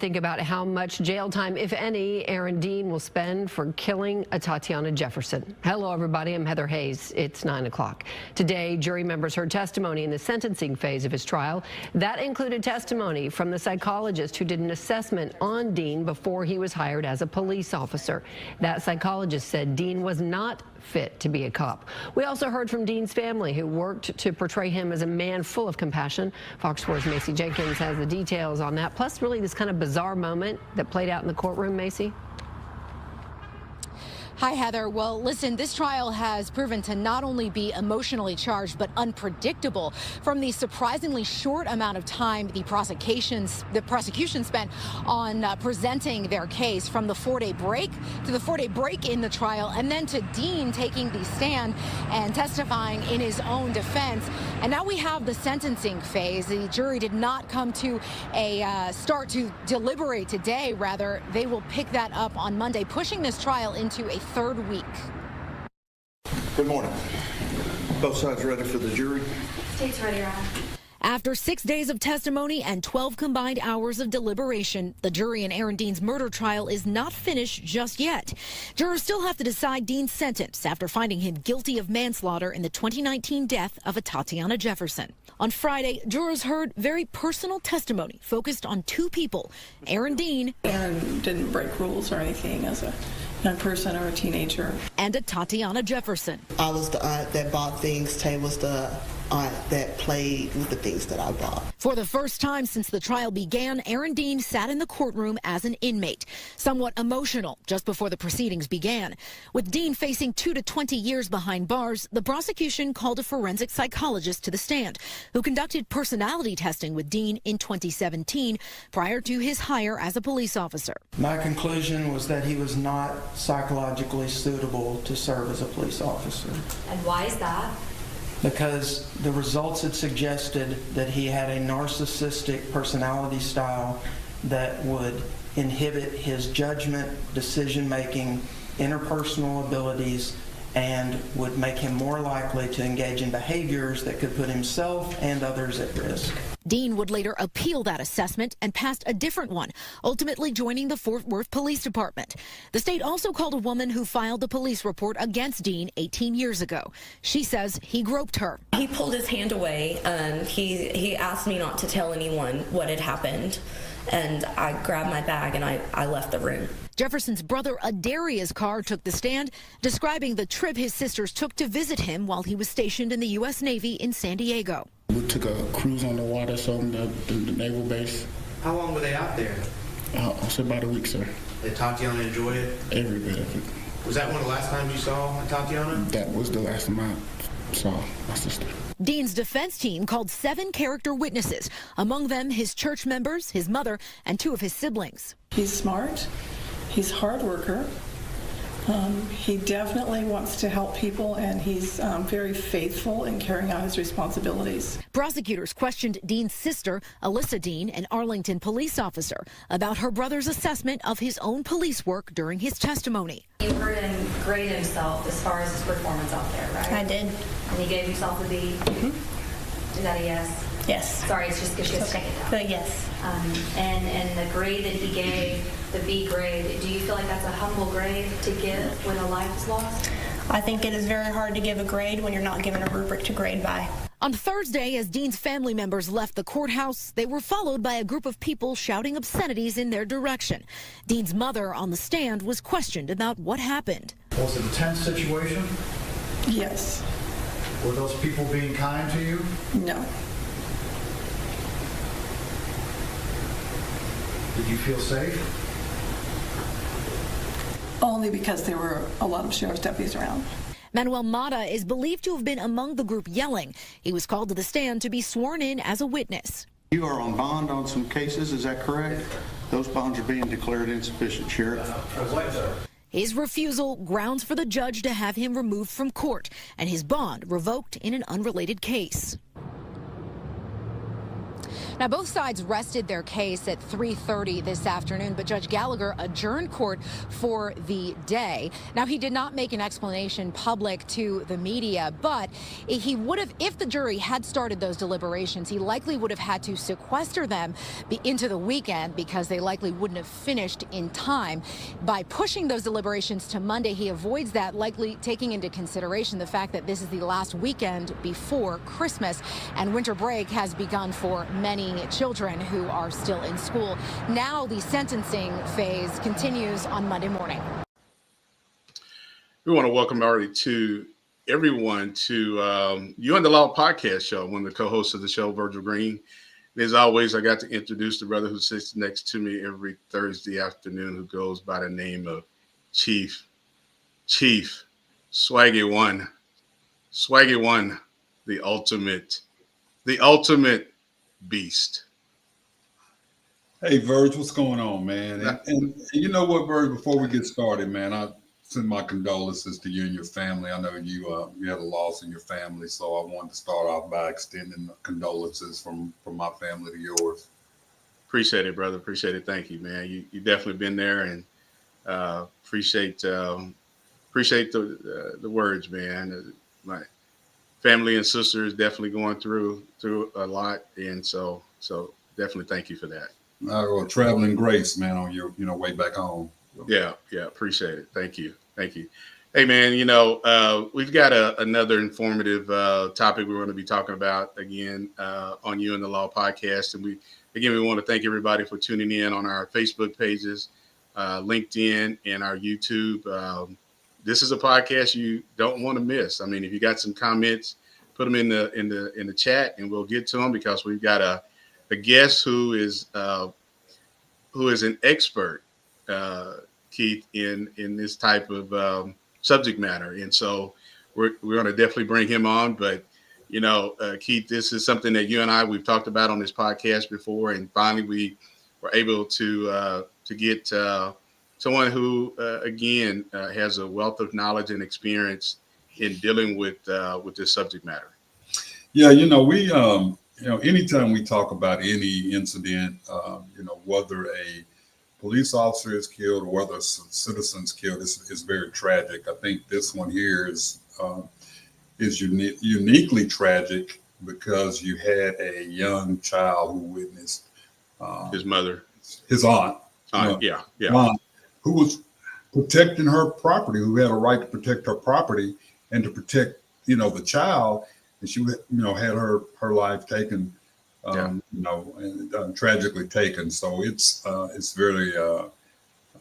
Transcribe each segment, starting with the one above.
think about how much jail time, if any, Aaron Dean will spend for killing a Tatiana Jefferson. Hello, everybody. I'm Heather Hayes. It's 9 o'clock. Today, jury members heard testimony in the sentencing phase of his trial. That included testimony from the psychologist who did an assessment on Dean before he was hired as a police officer. That psychologist said Dean was not fit to be a cop. We also heard from Dean's family, who worked to portray him as a man full of compassion. Fox 4's Macy Jenkins has the details on that, plus really this kind of bizarre moment that played out in the courtroom. Macy? Hi, Heather. Well, listen, this trial has proven to not only be emotionally charged, but unpredictable. From the surprisingly short amount of time the prosecution spent on presenting their case, from the 4-day break to the 4-day break in the trial, and then to Dean taking the stand and testifying in his own defense. And now we have the sentencing phase. The jury did not come to a start to deliberate today. Rather, they will pick that up on Monday, pushing this trial into a third week. Good morning. Both sides ready for the jury? State's ready, Your Honor. After 6 days of testimony and 12 combined hours of deliberation, the jury in Aaron Dean's murder trial is not finished just yet. Jurors still have to decide Dean's sentence after finding him guilty of manslaughter in the 2019 death of a Tatiana Jefferson. On Friday, jurors heard very personal testimony focused on two people, Aaron Dean. Aaron didn't break rules or anything as a young person or a teenager. And a Tatiana Jefferson. I was the aunt that bought things. Tay was the aunt that played with the things that I bought. For the first time since the trial began, Aaron Dean sat in the courtroom as an inmate, somewhat emotional just before the proceedings began. With Dean facing 2 to 20 years behind bars, the prosecution called a forensic psychologist to the stand, who conducted personality testing with Dean in 2017 prior to his hire as a police officer. My conclusion was that he was not psychologically suitable to serve as a police officer. And why is that? Because the results had suggested that he had a narcissistic personality style that would inhibit his judgment, decision-making, interpersonal abilities, and would make him more likely to engage in behaviors that could put himself and others at risk. Dean would later appeal that assessment and passed a different one, ultimately joining the Fort Worth Police Department. The state also called a woman who filed a police report against Dean 18 years ago. She says he groped her. He pulled his hand away. He asked me not to tell anyone what had happened, and I grabbed my bag and I left the room. Jefferson's brother Adaria's car took the stand, describing the trip his sisters took to visit him while he was stationed in the U.S. Navy in San Diego. We took a cruise on the water, so the naval base. How long were they out there? I said about a week, sir. Did Tatiana enjoy it? Every bit of it. Was that one of the last times you saw Tatiana? That was the last time I saw my sister. Dean's defense team called 7 character witnesses, among them his church members, his mother, and 2 of his siblings. He's smart. He's a hard worker. He definitely wants to help people, and he's very faithful in carrying out his responsibilities. Prosecutors questioned Dean's sister, Alyssa Dean, an Arlington police officer, about her brother's assessment of his own police work during his testimony. You heard him grade himself as far as his performance out there, right? I did. And he gave himself a B? Mm-hmm. Is that a yes? Yes. Sorry, it's just because she has to take it down. But yes. And the grade that he gave, the B grade, do you feel like that's a humble grade to give when a life is lost? I think it is very hard to give a grade when you're not given a rubric to grade by. On Thursday, as Dean's family members left the courthouse, they were followed by a group of people shouting obscenities in their direction. Dean's mother on the stand was questioned about what happened. Was it a tense situation? Yes. Were those people being kind to you? No. Did you feel safe? Only because there were a lot of sheriff's deputies around. Manuel Mata is believed to have been among the group yelling. He was called to the stand to be sworn in as a witness. You are on bond on some cases, is that correct? Those bonds are being declared insufficient, Sheriff. His refusal grounds for the judge to have him removed from court and his bond revoked in an unrelated case. Now, both sides rested their case at 3:30 this afternoon, but Judge Gallagher adjourned court for the day. Now, he did not make an explanation public to the media, but he would have, if the jury had started those deliberations, he likely would have had to sequester them into the weekend because they likely wouldn't have finished in time. By pushing those deliberations to Monday, he avoids that, likely taking into consideration the fact that this is the last weekend before Christmas, and winter break has begun for many children who are still in school. Now the sentencing phase continues on Monday morning. We want to welcome already to everyone to You and the Law podcast show. One of the co-hosts of the show, Virgil Green. And as always, I got to introduce the brother who sits next to me every Thursday afternoon, who goes by the name of Chief Swaggy One, the ultimate beast. Hey, Verge, what's going on, man? And you know what, Verge, before we get started, man, I send my condolences to you and your family. I know you had a loss in your family, so I wanted to start off by extending condolences from my family to yours. Appreciate it, brother. Appreciate it. Thank you, man. You definitely been there, and appreciate the words, man. My family and sisters definitely going through a lot, and so definitely thank you for that. Well, traveling grace, man, on your way back home. Yeah, appreciate it. Thank you. Hey, man, we've got another informative topic we're going to be talking about again on You and the Law podcast. And we want to thank everybody for tuning in on our Facebook pages, LinkedIn, and our YouTube. This is a podcast you don't want to miss. I mean, if you got some comments, put them in the chat, and we'll get to them, because we've got a guest who is an expert, Keith, in this type of subject matter. And so we're going to definitely bring him on. But, Keith, this is something that you and I, we've talked about on this podcast before. And finally, we were able to get someone who, again, has a wealth of knowledge and experience in dealing with this subject matter. Yeah, we, anytime we talk about any incident, whether a police officer is killed or whether citizens killed, is very tragic. I think this one here is uniquely tragic because you had a young child who witnessed his mother, his aunt, aunt, who was protecting her property, who had a right to protect her property and to protect, the child, and she, had her life taken. Tragically taken. So it's very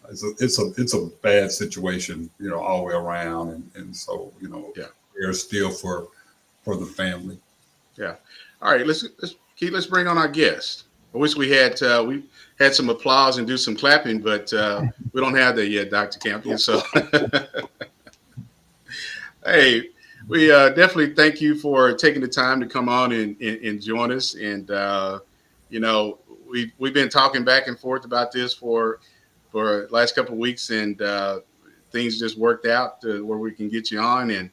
it's a bad situation, all the way around, and so we're still for the family. Yeah. All right, let's bring on our guest. I wish we had some applause and do some clapping, but we don't have that yet, Dr. Campion. So hey. We definitely thank you for taking the time to come on and join us. And, we've been talking back and forth about this for the last couple of weeks, and things just worked out where we can get you on. And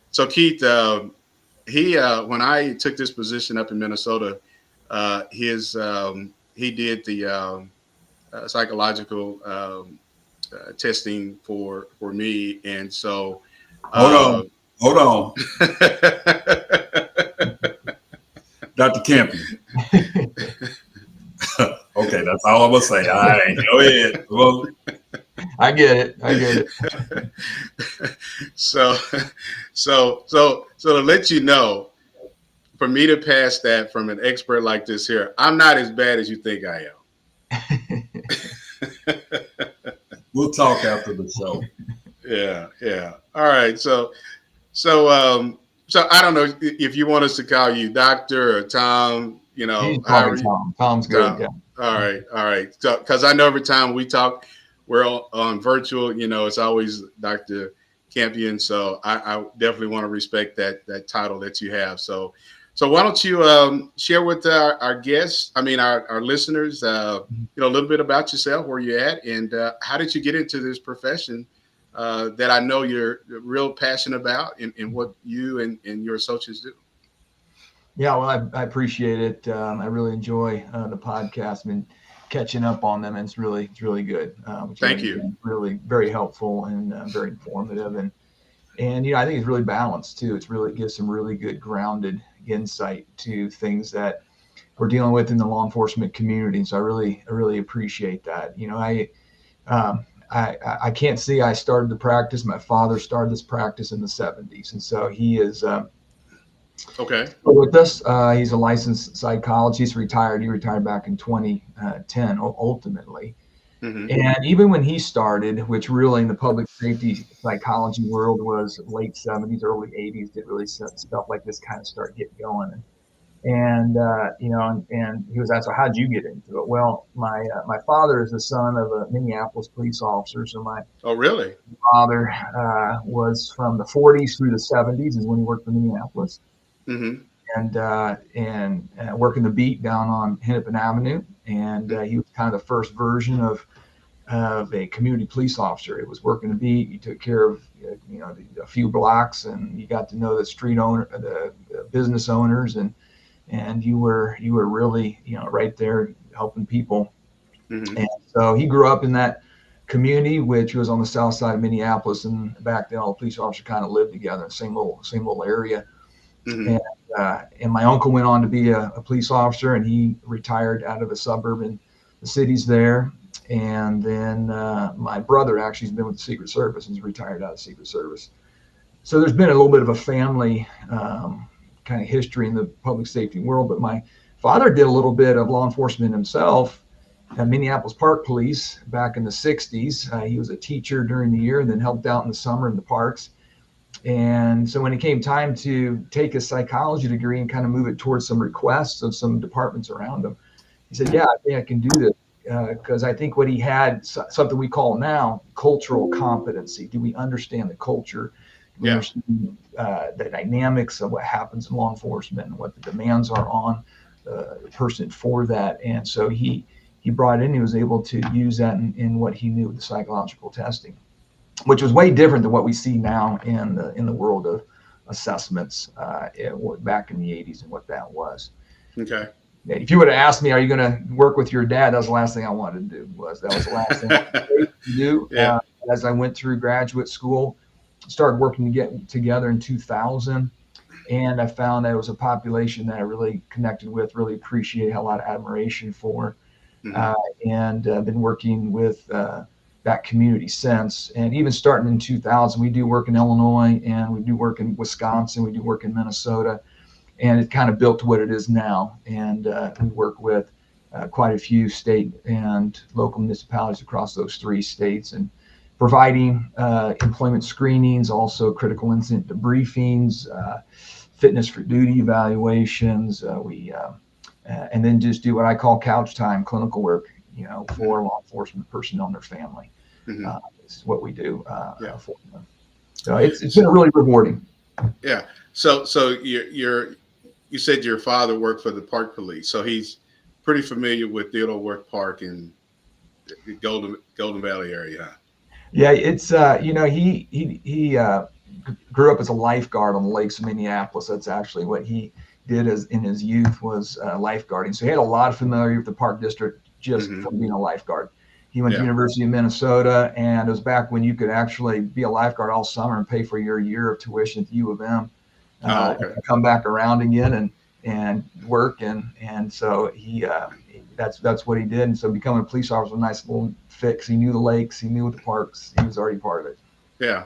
so, Keith, when I took this position up in Minnesota, he did the psychological testing for me. And so, Hold on. Dr. Campion. Okay, that's all I'm going to say. All right, go ahead. Well, I get it. So to let you know, for me to pass that from an expert like this here, I'm not as bad as you think I am. We'll talk after the show. Yeah. All right. So I don't know if you want us to call you Doctor or Tom. Tom. Tom's good. Tom. Yeah. All right. So, because I know every time we talk, we're on virtual. It's always Dr. Campion. So I definitely want to respect that title that you have. So why don't you share with our guests, our listeners, a little bit about yourself, where you're at, and how did you get into this profession that I know you're real passionate about, and what you and your associates do? Yeah, well, I appreciate it. I really enjoy the podcast. I've been catching up on them, and it's really good. Thank you. Really very helpful and very informative, and I think it's really balanced too. It gives some really good grounded insight to things that we're dealing with in the law enforcement community. So I really appreciate that. I can't see I started the practice. My father started this practice in the 70s, and so he is. Okay. With us, he's a licensed psychologist. Retired. He retired back in 2010, ultimately. Mm-hmm. And even when he started, which really in the public safety psychology world was late 70s, early 80s, did really stuff like this kind of start getting going. And and he was asked, "So how'd you get into it?" Well, my father is the son of a Minneapolis police officer. So my really? father was from the 40s through the 70s is when he worked for Minneapolis. Mm-hmm. And working the beat down on Hennepin Avenue, and he was kind of the first version of a community police officer. It was working the beat. You took care of a few blocks, and you got to know the street owner, the business owners, and you were really right there helping people. Mm-hmm. And so he grew up in that community, which was on the south side of Minneapolis, and back then all the police officers kind of lived together in the same little area. Mm-hmm. And my uncle went on to be a police officer, and he retired out of the suburban cities there. And then my brother actually has been with the Secret Service and he's retired out of the Secret Service. So there's been a little bit of a family kind of history in the public safety world. But my father did a little bit of law enforcement himself at Minneapolis Park Police back in the 60s. He was a teacher during the year and then helped out in the summer in the parks. And so when it came time to take a psychology degree and kind of move it towards some requests of some departments around him, he said, "Yeah, I think I can do this." Because I think what he had, something we call now cultural competency. Do we understand the culture? Do we understand the dynamics of what happens in law enforcement and what the demands are on the person for that? And so he brought in, he was able to use that in what he knew with the psychological testing, which was way different than what we see now in the world of assessments back in the 80s and what that was. Okay. If you would have asked me, are you going to work with your dad? That was the last thing I wanted to do. That was the last thing I wanted to do. Yeah. As I went through graduate school, started working together in 2000. And I found that it was a population that I really connected with, really appreciate, had a lot of admiration for. Mm-hmm. And been working with that community since. And even starting in 2000, we do work in Illinois and we do work in Wisconsin, we do work in Minnesota, and it kind of built to what it is now. And we work with quite a few state and local municipalities across those 3 states and providing employment screenings, also critical incident debriefings, fitness for duty evaluations. And then just do what I call couch time clinical work, for law enforcement personnel and their family. Mm-hmm. This is what we do for them. So it's been really rewarding. Yeah. So you said your father worked for the Park Police, so he's pretty familiar with Theodore Wirth Park and the Golden Valley area. Huh? Yeah, it's he grew up as a lifeguard on the lakes of Minneapolis. That's actually what he did in his youth, was lifeguarding. So he had a lot of familiarity with the Park District just from being a lifeguard. He went to the University of Minnesota, and it was back when you could actually be a lifeguard all summer and pay for your year of tuition at the U of M. And come back around again and work, and so that's what he did. And so becoming a police officer was a nice little fix. He knew the lakes, he knew the parks, he was already part of it. Yeah.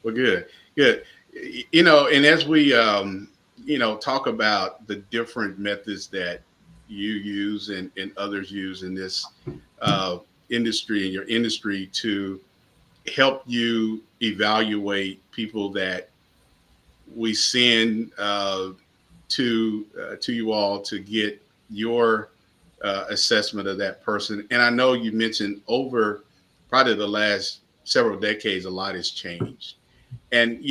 Well, good. And as we talk about the different methods that you use and others use in this industry, in your industry, to help you evaluate people that we send to you all to get your assessment of that person. And I know you mentioned over probably the last several decades, a lot has changed. And,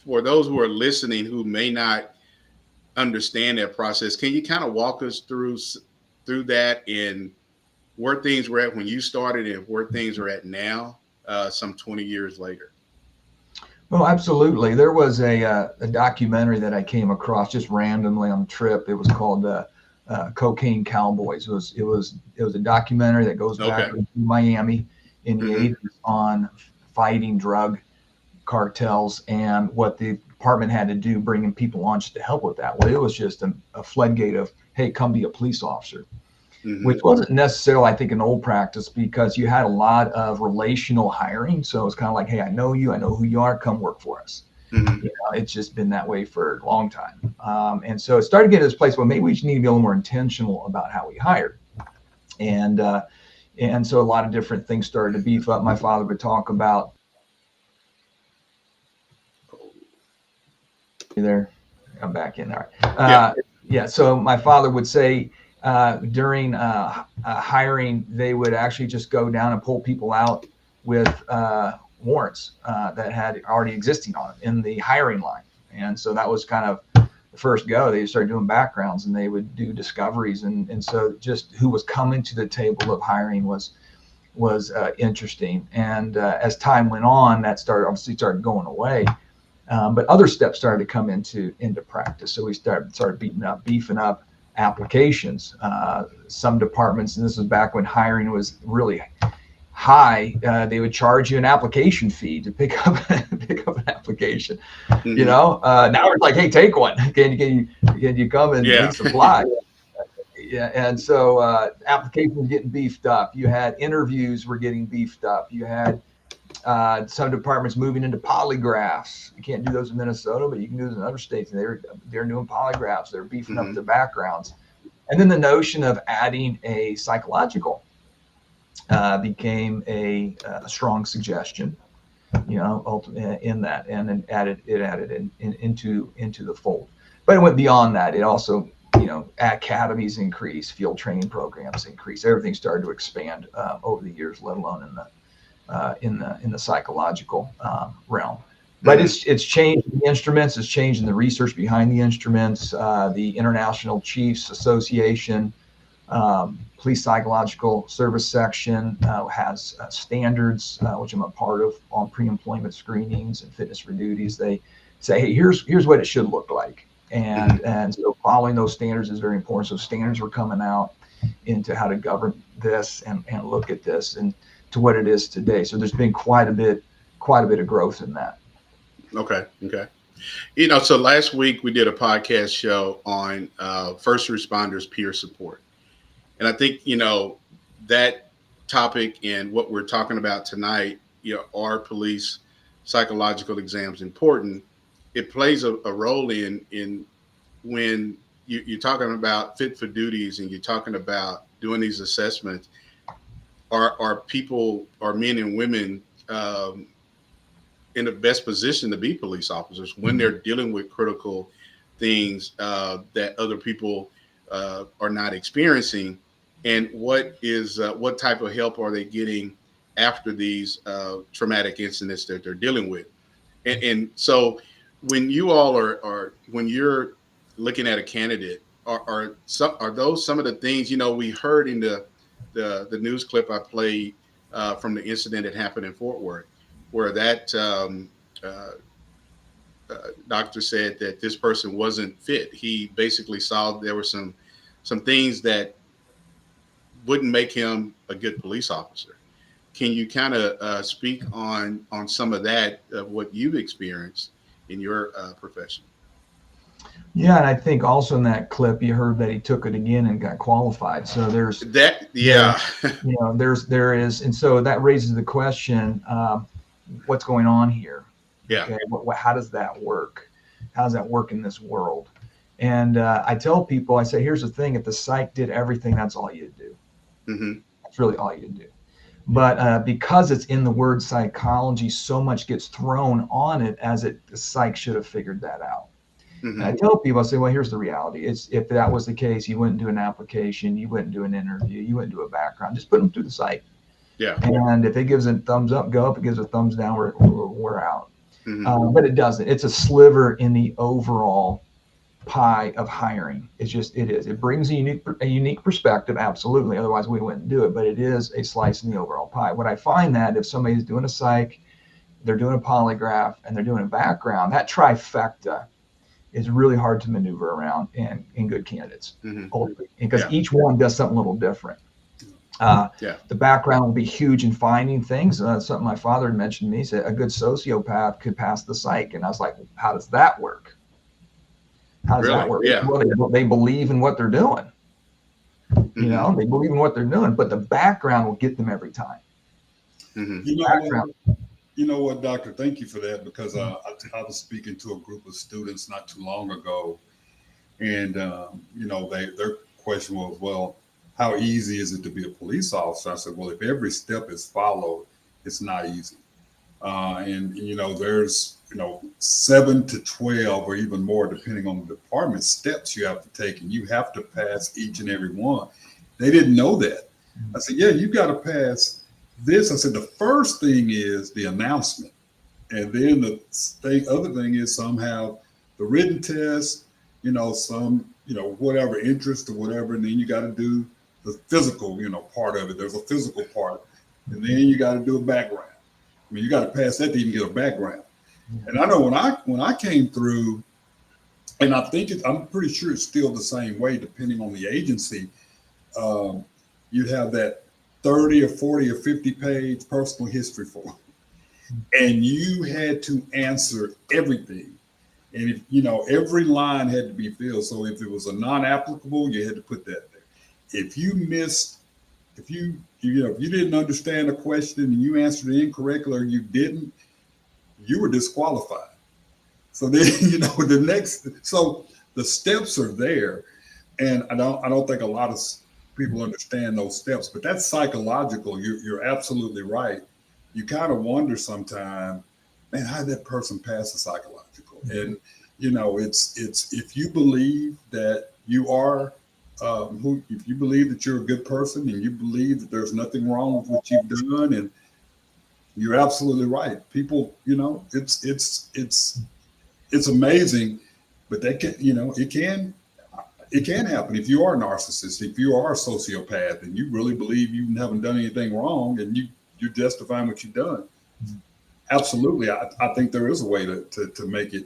for those who are listening who may not understand that process, can you kind of walk us through that and where things were at when you started and where things are at now, some 20 years later? Oh, absolutely. There was a documentary that I came across just randomly on a trip. It was called Cocaine Cowboys. It was a documentary that goes back to Miami in the 80s on fighting drug cartels and what the department had to do, bringing people on just to help with that. Well, it was just a floodgate of, hey, come be a police officer. Which wasn't necessarily, I think, an old practice because you had a lot of relational hiring. So it's kind of like, hey, I know you, I know who you are, come work for us. You know, it's just been that way for a long time. And so it started getting to this place where maybe we just need to be a little more intentional about how we hire. And so a lot of different things started to beef up. My father would talk about, you there? I'm back in there. Yeah, so my father would say, during hiring, they would actually just go down and pull people out with warrants that had already existing on it in the hiring line. And so that was kind of the first go. They started doing backgrounds and they would do discoveries. And so just who was coming to the table of hiring was interesting. And as time went on, that started going away. But other steps started to come into practice. So we started beefing up applications. Some departments, and this was back when hiring was really high, they would charge you an application fee to pick up an application. You know, now it's like, hey, take one. Can you come and please apply? And so applications were getting beefed up. You had interviews were getting beefed up. You had some departments moving into polygraphs. You can't do those in Minnesota, but you can do those in other states. And they're doing polygraphs. They're beefing up the backgrounds. And then the notion of adding a psychological became a strong suggestion, you know, in that, and then added into the fold. But it went beyond that. It also, you know, academies increased, field training programs increased. Everything started to expand over the years, let alone in the psychological realm. But it's changed the instruments, it's changed the research behind the instruments. The International Chiefs Association Police Psychological Service Section has standards, which I'm a part of, on pre-employment screenings and fitness for duties. They say, hey, here's what it should look like. And so following those standards is very important. So standards were coming out into how to govern this and look at this and to what it is today. So there's been quite a bit of growth in that. Okay. You know, so last week we did a podcast show on first responders peer support. And I think, you know, that topic and what we're talking about tonight, you know, are police psychological exams important? It plays a role in when you're talking about fit for duties and you're talking about doing these assessments. Are people, are men and women in the best position to be police officers when they're dealing with critical things that other people are not experiencing? And what type of help are they getting after these traumatic incidents that they're dealing with? And so when you all when you're looking at a candidate, are those some of the things, you know, we heard in the news clip I played from the incident that happened in Fort Worth, where that doctor said that this person wasn't fit. He basically saw there were some things that wouldn't make him a good police officer. Can you kind of speak on some of that, of what you've experienced in your profession? Yeah, and I think also in that clip you heard that he took it again and got qualified. So there's that, yeah. You know, there is, and so that raises the question: what's going on here? Yeah. Okay, how does that work? How does that work in this world? And I tell people, I say, here's the thing: if the psych did everything, that's all you'd do. That's really all you'd do. But because it's in the word psychology, so much gets thrown on it as the psych should have figured that out. And I tell people, I say, well, here's the reality. If that was the case, you wouldn't do an application, you wouldn't do an interview, you wouldn't do a background, just put them through the psych. Yeah. And if it gives a thumbs up, go. If it gives a thumbs down, we're out. But it doesn't. It's a sliver in the overall pie of hiring. It brings a unique perspective, absolutely. Otherwise we wouldn't do it, but it is a slice in the overall pie. What I find that if somebody's doing a psych they're doing a polygraph, and they're doing a background. That trifecta is really hard to maneuver around in good candidates, ultimately, because each one does something a little different. The background will be huge in finding things. Something my father had mentioned to me. He said a good sociopath could pass the psych, and I was like, how does that work? How does that work? Well, they believe in what they're doing. You know, they believe in what they're doing, but the background will get them every time. You know what, Doctor? Thank you for that, because I was speaking to a group of students not too long ago, and you know, their question was, well, how easy is it to be a police officer? I said, well, if every step is followed, it's not easy. And you know, there's 7 to 12 or even more, depending on the department, steps you have to take, and you have to pass each and every one. They didn't know that. I said, yeah, you got to pass this. I said, the first thing is the announcement. And then the other thing is some have the written test, some, whatever interest or whatever. And then you got to do the physical, part of it. There's a physical part. And then you got to do a background. I mean, you got to pass that to even get a background. And I know when I came through, and I'm pretty sure it's still the same way, depending on the agency, you'd have that 30 or 40 or 50 page personal history form. And you had to answer everything. And if, every line had to be filled. So if it was a non-applicable, you had to put that there. If you missed, if you didn't understand a question and you answered it incorrectly, or you didn't, you were disqualified. So then, so the steps are there. And I don't think a lot of people understand those steps, but that's psychological. You're absolutely right. You kind of wonder sometimes, man, how did that person pass the psychological? And it's if you believe that you are if you believe that you're a good person, and you believe that there's nothing wrong with what you've done, and you're absolutely right. People, it's amazing, but that can, it can happen if you are a narcissist, if you are a sociopath, and you really believe you haven't done anything wrong, and you're justifying what you've done. Absolutely, I think there is a way to make it,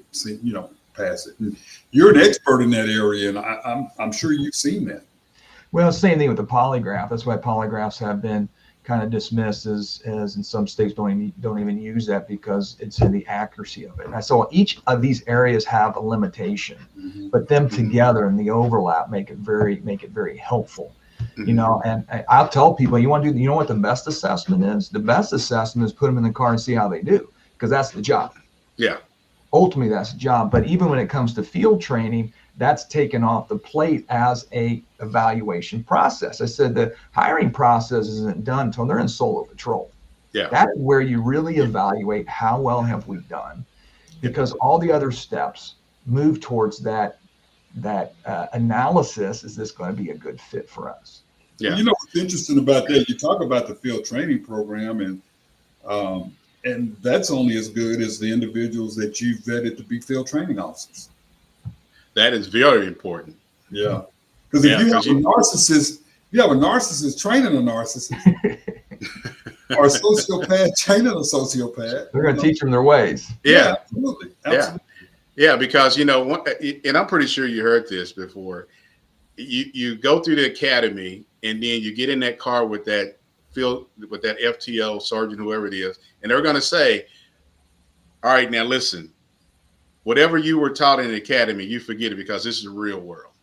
pass it. And you're an expert in that area, and I'm sure you've seen that. Well, same thing with the polygraph. That's why polygraphs have been kind of dismissed as in some states don't even use that, because it's in the accuracy of it. And so each of these areas have a limitation, but them together and the overlap make it very helpful. And I'll tell people, you want to do, what the best assessment is? The best assessment is put them in the car and see how they do, because that's the job. Yeah. Ultimately, that's the job. But even when it comes to field training, that's taken off the plate as a evaluation process. I said the hiring process isn't done until they're in solo patrol. Yeah. That's where you really evaluate how well have we done, because all the other steps move towards that analysis. Is this going to be a good fit for us? Yeah. What's interesting about that? You talk about the field training program, and that's only as good as the individuals that you've vetted to be field training officers. That is very important. Yeah. Because if you have a narcissist training a narcissist, or a sociopath training a sociopath, they're going to teach them their ways. Yeah. Absolutely. Yeah, because, and I'm pretty sure you heard this before. You go through the academy, and then you get in that car with that FTO sergeant, whoever it is, and they're going to say, all right, now listen, whatever you were taught in the academy, you forget it, because this is the real world.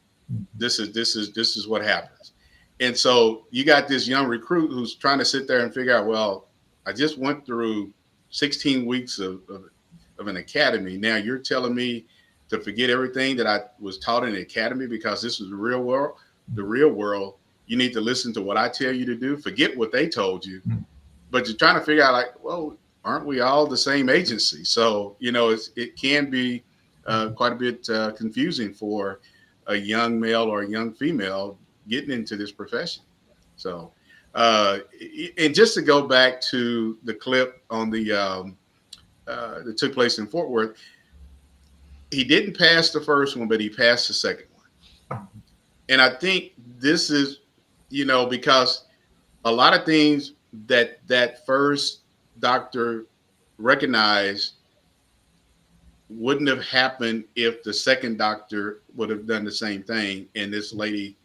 This is what happens. And so you got this young recruit who's trying to sit there and figure out, well, I just went through 16 weeks of an academy. Now you're telling me to forget everything that I was taught in the academy, because this is the real world. The real world, you need to listen to what I tell you to do. Forget what they told you. But you're trying to figure out, like, well, aren't we all the same agency? So, it can be quite a bit confusing for a young male or a young female getting into this profession. So, and just to go back to the clip on that took place in Fort Worth, he didn't pass the first one, but he passed the second one. And I think this is, because a lot of things that first doctor recognize wouldn't have happened if the second doctor would have done the same thing and this lady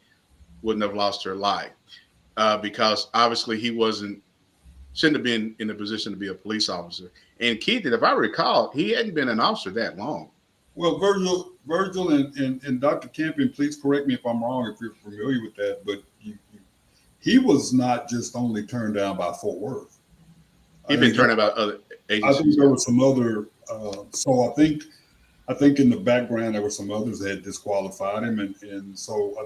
wouldn't have lost her life. Because obviously he shouldn't have been in a position to be a police officer. And Keith, if I recall, he hadn't been an officer that long. Well, Virgil and Dr. Campion, please correct me if I'm wrong, if you're familiar with that, but he was not just only turned down by Fort Worth. He'd been turned about other agencies. I think there were some other, so I think in the background there were some others that had disqualified him, and so I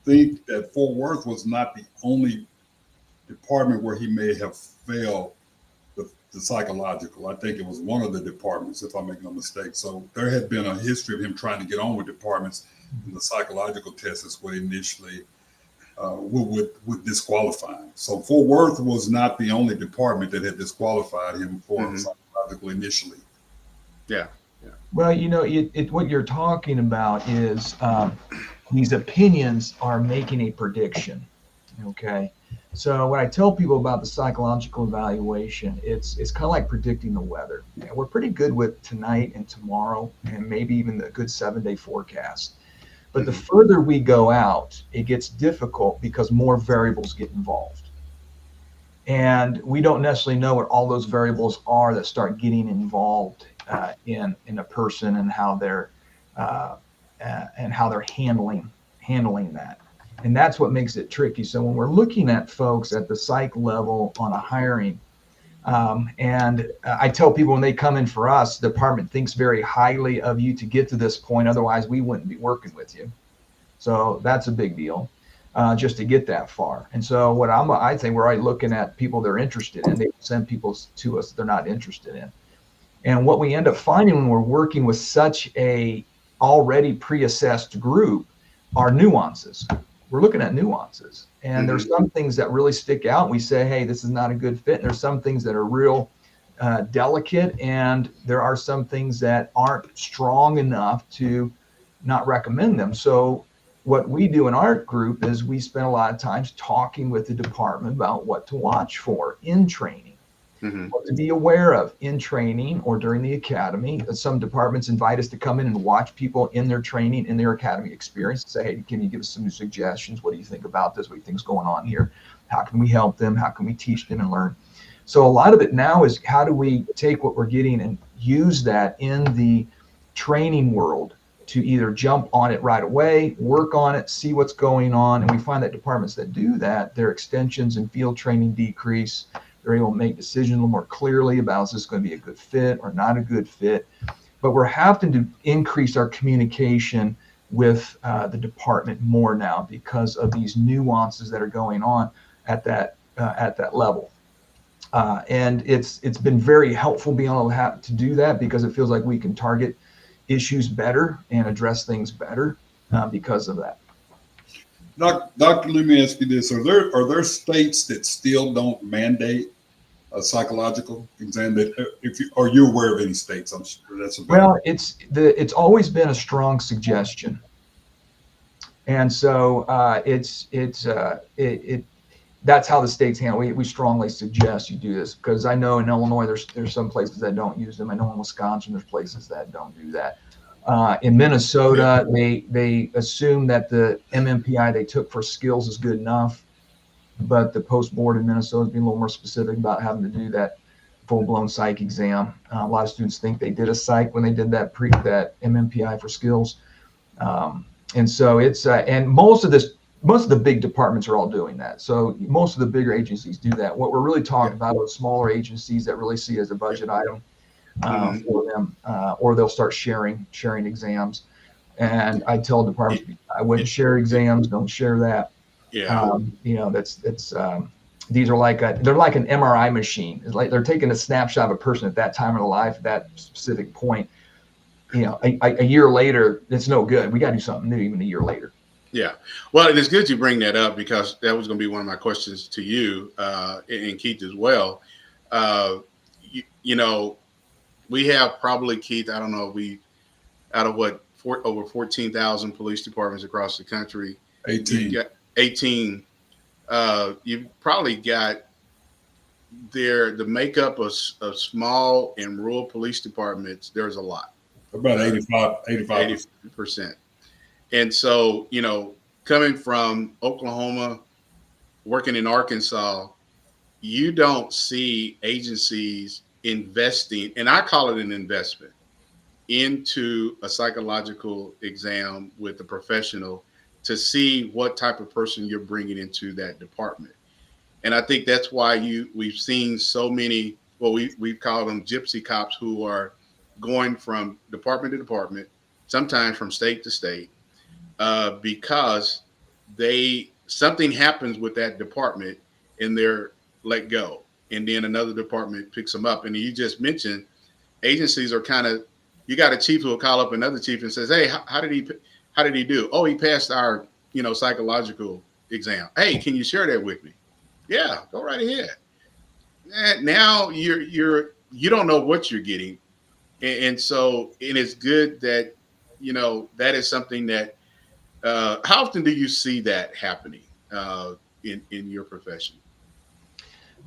think that Fort Worth was not the only department where he may have failed the psychological. I think it was one of the departments, if I make no mistake. So there had been a history of him trying to get on with departments, and the psychological test is what initially would disqualify him. So Fort Worth was not the only department that had disqualified him for psychological initially. Yeah. Well, what you're talking about is these opinions are making a prediction. Okay. So when I tell people about the psychological evaluation, it's kind of like predicting the weather. And we're pretty good with tonight and tomorrow and maybe even the good 7-day forecast. But the further we go out, it gets difficult because more variables get involved. And we don't necessarily know what all those variables are that start getting involved in a person and how they're handling that. And that's what makes it tricky. So when we're looking at folks at the psych level on a hiring, and I tell people when they come in for us, the department thinks very highly of you to get to this point. Otherwise, we wouldn't be working with you. So that's a big deal, just to get that far. And so what I think we're already looking at people they're interested in. They send people to us they're not interested in. And what we end up finding when we're working with such a already pre-assessed group are nuances. We're looking at nuances, and there's some things that really stick out. We say, hey, this is not a good fit. And there's some things that are real delicate, and there are some things that aren't strong enough to not recommend them. So what we do in our group is we spend a lot of times talking with the department about what to watch for in training, what to be aware of in training or during the academy. Some departments invite us to come in and watch people in their training, in their academy experience, and say, hey, can you give us some suggestions? What do you think about this? What do you think is going on here? How can we help them? How can we teach them and learn? So a lot of it now is how do we take what we're getting and use that in the training world to either jump on it right away, work on it, see what's going on. And we find that departments that do that, their extensions and field training decrease. They're able to make decisions a little more clearly about is this going to be a good fit or not a good fit. But we're having to increase our communication with the department more now because of these nuances that are going on at that level. And it's been very helpful being able to do that because it feels like we can target issues better and address things better because of that. Doctor, let me ask you this: Are there states that still don't mandate a psychological exam? That are you aware of any states? I'm sure that's well. It's always been a strong suggestion, and so that's how the states handle. We strongly suggest you do this because I know in Illinois there's some places that don't use them. I know in Wisconsin there's places that don't do that. In Minnesota, they assume that the MMPI they took for skills is good enough, but the post board in Minnesota is being a little more specific about having to do that full-blown psych exam. A lot of students think they did a psych when they did that MMPI for skills, and so it's and most of the big departments are all doing that. So most of the bigger agencies do that. What we're really talking about are smaller agencies that really see it as a budget item for them, or they'll start sharing exams. And I tell departments, I wouldn't share exams, don't share that. Yeah. These are they're like an MRI machine. It's like they're taking a snapshot of a person at that time of their life, at that specific point. A year later, it's no good. We got to do something new even a year later. Yeah. Well, and it's good you bring that up because that was going to be one of my questions to you and Keith as well. We have probably, Keith, I don't know, out of over 14,000 police departments across the country. 18. You've probably got the makeup of small and rural police departments, there's a lot. About 85%. And so, coming from Oklahoma, working in Arkansas, you don't see agencies investing, and I call it an investment, into a psychological exam with a professional to see what type of person you're bringing into that department. And I think that's why we've seen so many, well, we've called them gypsy cops, who are going from department to department, sometimes from state to state, because something happens with that department and they're let go. And then another department picks them up. And you just mentioned agencies are kind of, you got a chief who will call up another chief and says, hey, how did he do? Oh, he passed our, psychological exam. Hey, can you share that with me? Yeah, go right ahead. And now you don't know what you're getting. And so, and it's good that, that is something that, how often do you see that happening in your profession?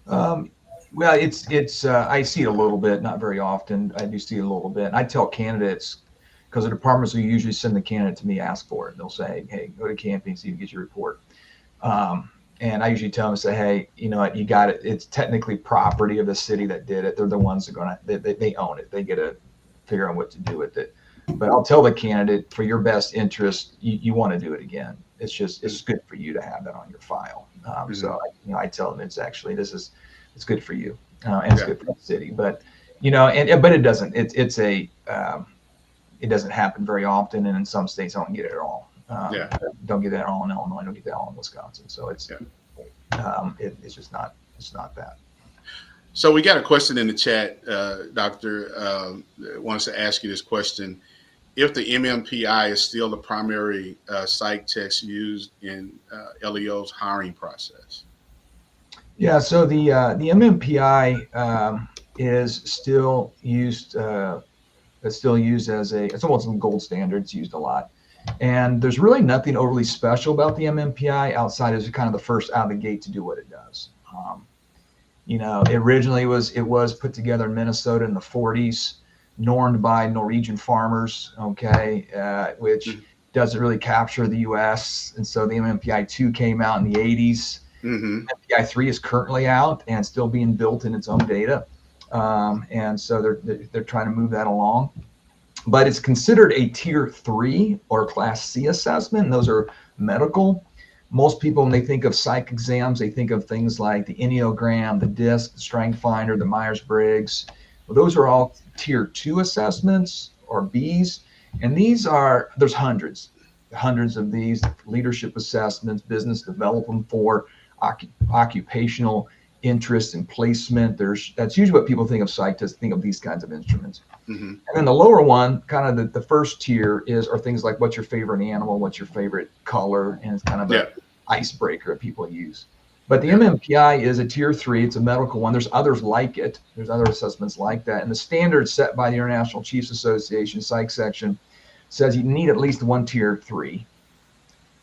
Well, it's I see it a little bit, not very often. I do see it a little bit. I tell candidates, because the departments will usually send the candidate to me, ask for it. They'll say, hey, go to camping, see if you get your report. And I usually tell them, say, hey, you know what, you got it. It's technically property of the city that did it. They're the ones that are going to, they own it. They get to figure out what to do with it. But I'll tell the candidate, for your best interest, you want to do it again. It's good for you to have that on your file. So I tell them it's good for you, and it's good for the city. But but it doesn't. It doesn't happen very often, and in some states, I don't get it at all. Don't get that at all in Illinois. Don't get that at all in Wisconsin. So it's just not. It's not that. So we got a question in the chat. Doctor wants to ask you this question: if the MMPI is still the primary psych test used in LEO's hiring process? Yeah. So the MMPI is still used. It's still used as it's almost a gold standard. It's used a lot. And there's really nothing overly special about the MMPI outside as kind of the first out of the gate to do what it does. Originally it was put together in Minnesota in the 40s, normed by Norwegian farmers, which doesn't really capture the U.S. And so the MMPI 2 came out in the 80s. MMPI 3 is currently out and still being built in its own data. And so they're trying to move that along. But it's considered a tier 3 or class C assessment, and those are medical. Most people, when they think of psych exams, they think of things like the Enneagram, the DISC, the Strength Finder, the Myers-Briggs. Well, those are all tier 2 assessments or Bs. And there's hundreds of these leadership assessments, business development for occupational interest and placement. That's usually what people think of psych tests, think of these kinds of instruments. And then the lower one, kind of the first tier are things like what's your favorite animal, what's your favorite color, and it's kind of an icebreaker that people use. But the MMPI is a tier 3. It's a medical one. There's others like it. There's other assessments like that. And the standard set by the International Chiefs Association Psych Section says you need at least one tier 3.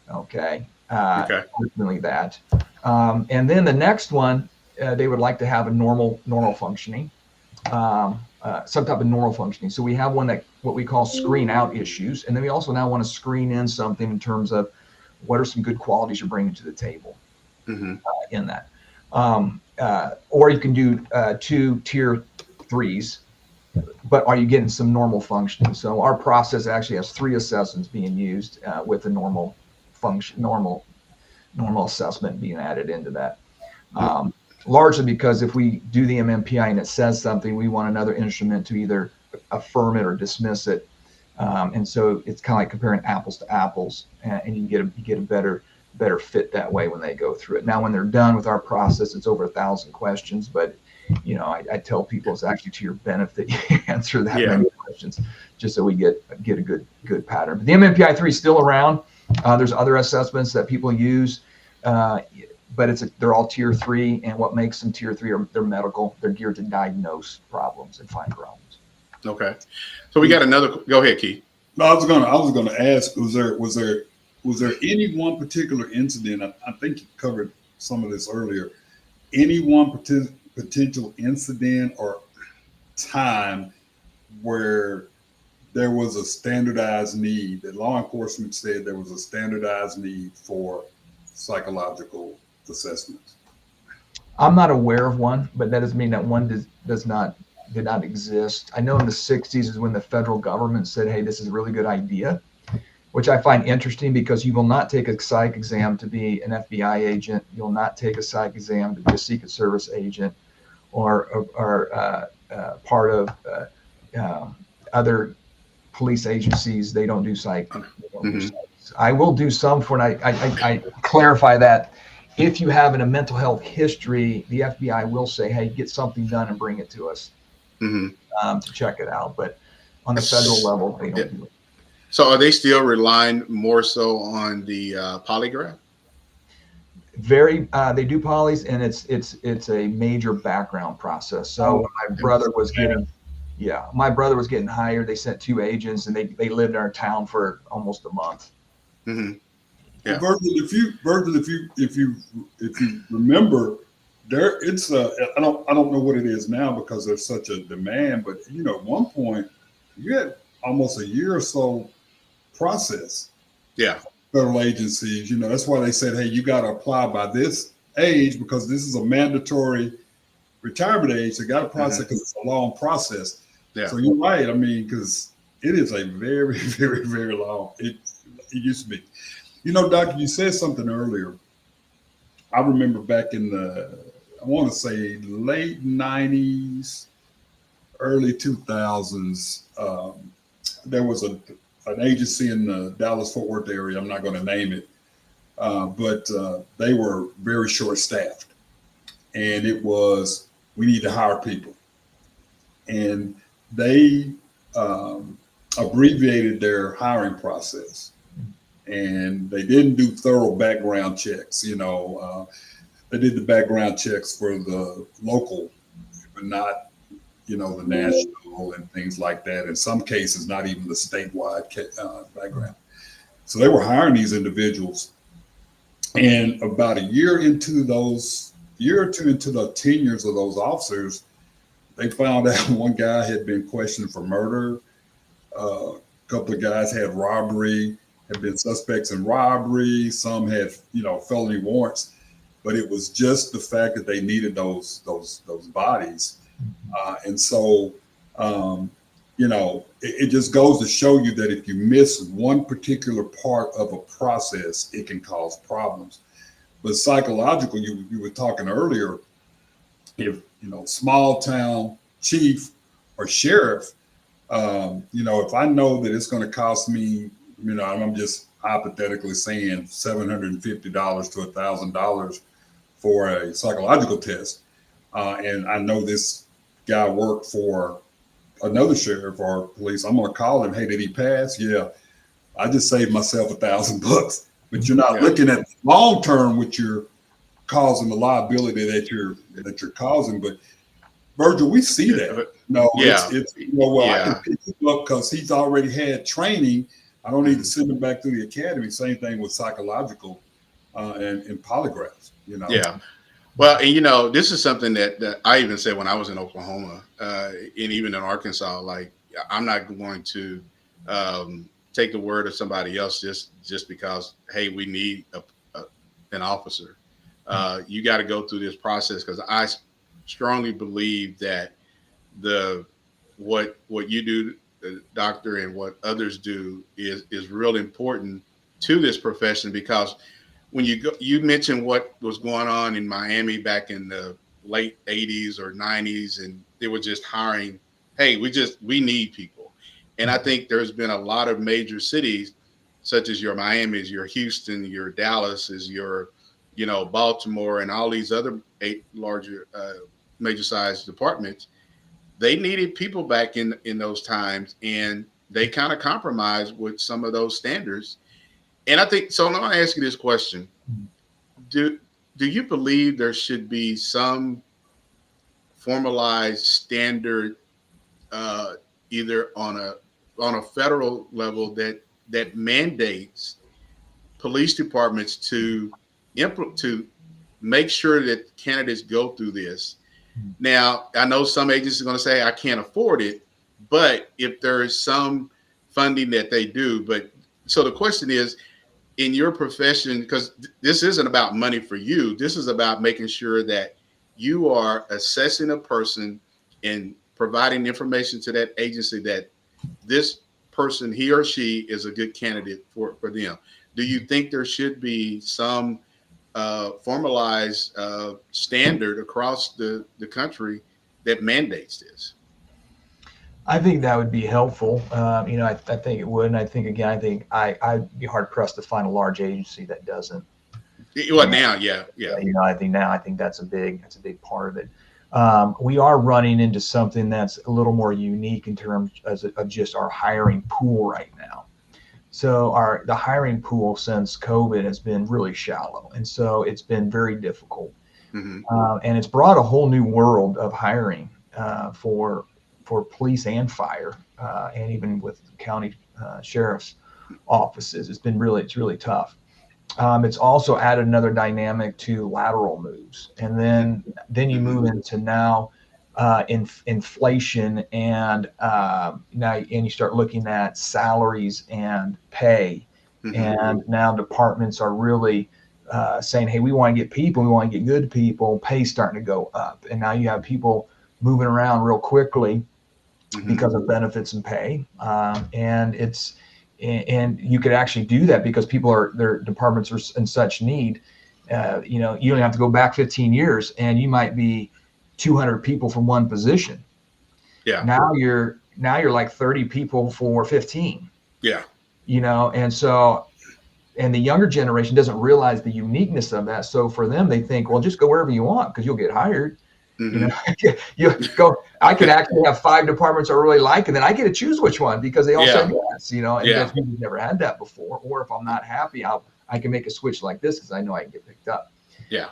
Ultimately that. And then the next one, they would like to have a normal functioning, some type of normal functioning. So we have one that what we call screen out issues, and then we also now want to screen in something in terms of what are some good qualities you're bringing to the table in that. Or you can do 2 tier 3s, but are you getting some normal functioning? So our process actually has 3 assessments being used with the normal function, normal assessment being added into that. Largely because if we do the MMPI and it says something, we want another instrument to either affirm it or dismiss it. And so it's kind of like comparing apples to apples, and you get a better fit that way when they go through it. Now, when they're done with our process, it's over 1,000 questions, but I tell people it's actually to your benefit you answer that many questions, just so we get a good pattern. But the MMPI 3 is still around. There's other assessments that people use. But they're all tier 3, and what makes them tier 3 are they're medical. They're geared to diagnose problems and find problems. Okay, so we got another. Go ahead, Keith. No, I was gonna ask. Was there any one particular incident? I think you covered some of this earlier. Any one potential incident or time where there was a standardized need, that law enforcement said there was a standardized need for psychological assessments? I'm not aware of one, but that doesn't mean that one did not exist. I know in the 60s is when the federal government said, hey, this is a really good idea, which I find interesting because you will not take a psych exam to be an FBI agent. You'll not take a psych exam to be a Secret Service agent or part of other police agencies. They don't do psych. I will do some for, and I clarify that if you have a mental health history, the FBI will say, hey, get something done and bring it to us to check it out. But on the federal level, they don't do it. So are they still relying more so on the polygraph? They do polys, and it's a major background process. So my brother was getting hired. They sent 2 agents, and they lived in our town for almost a month. Yeah. Virgil, if you remember, I don't know what it is now because there's such a demand, but at one point you had almost a year or so process. Yeah. Federal agencies, that's why they said, hey, you got to apply by this age because this is a mandatory retirement age. They got to process because it's a long process. Yeah. So you're right. I mean, because it is a very, very, very long. It used to be. Doctor, you said something earlier. I remember back in I want to say late 90s, early 2000s, there was an agency in the Dallas-Fort Worth area. I'm not going to name it, but they were very short-staffed. And it was, we need to hire people. And they abbreviated their hiring process. And they didn't do thorough background checks. They did the background checks for the local, but not, the national and things like that. In some cases, not even the statewide background. So they were hiring these individuals. And about a year or two into the tenures of those officers, they found out one guy had been questioned for murder. A couple of guys had robbery. Had been suspects in robbery. Some had, felony warrants, but it was just the fact that they needed those bodies, and so, it just goes to show you that if you miss one particular part of a process, it can cause problems. But psychological, you were talking earlier, if small town chief or sheriff, if I know that it's going to cost me, I'm just hypothetically saying $750 to $1,000 for a psychological test. And I know this guy worked for another sheriff or police. I'm going to call him. Hey, did he pass? Yeah. I just saved myself $1,000, but you're not looking at long term, what you're causing, the liability that you're causing. But Virgil, we see that. I can pick him up because he's already had training. I don't need to send them back to the academy. Same thing with psychological and polygraphs, Yeah. Well, and this is something that I even said when I was in Oklahoma and even in Arkansas, like, I'm not going to take the word of somebody else just because, hey, we need an officer. You got to go through this process because I strongly believe that what you do, doctor, and what others do is real important to this profession, because when you mentioned what was going on in Miami back in the late 80s or 90s, and they were just hiring, hey, we need people. And I think there's been a lot of major cities such as your Miami's, your Houston, your Dallas's, your Baltimore, and all these other 8 larger major sized departments. They needed people back in those times, and they kind of compromised with some of those standards. And I think, so I'm going to ask you this question. Do you believe there should be some formalized standard either on a federal level that mandates police departments to make sure that candidates go through this? Now, I know some agents are going to say, I can't afford it, but if there is some funding that they do, so the question is, in your profession, because this isn't about money for you, this is about making sure that you are assessing a person and providing information to that agency that this person, he or she, is a good candidate for them. Do you think there should be some formalized standard across the country that mandates this? I think that would be helpful. I think it would. And I think, again, I'd be hard pressed to find a large agency that doesn't. Well, now, yeah. I think that's a big part of it. We are running into something that's a little more unique in terms of just our hiring pool right now. So the hiring pool since COVID has been really shallow, and so it's been very difficult. And it's brought a whole new world of hiring for police and fire, and even with county sheriff's offices. It's really tough. It's also added another dynamic to lateral moves, and then you move into now inflation, and you start looking at salaries and pay, and now departments are really saying, hey, we want to get people, we want to get good people. Pay's starting to go up, and now you have people moving around real quickly because of benefits and pay, and you could actually do that because their departments are in such need. You don't have to go back 15 years, and you might be 200 people from one position. Yeah. Now you're like 30 people for 15. Yeah. And the younger generation doesn't realize the uniqueness of that. So for them, they think, well, just go wherever you want because you'll get hired. You go. I could actually have 5 departments I really like, and then I get to choose which one because they all said yes. And that's we've never had that before. Or if I'm not happy, I can make a switch like this because I know I can get picked up. Yeah.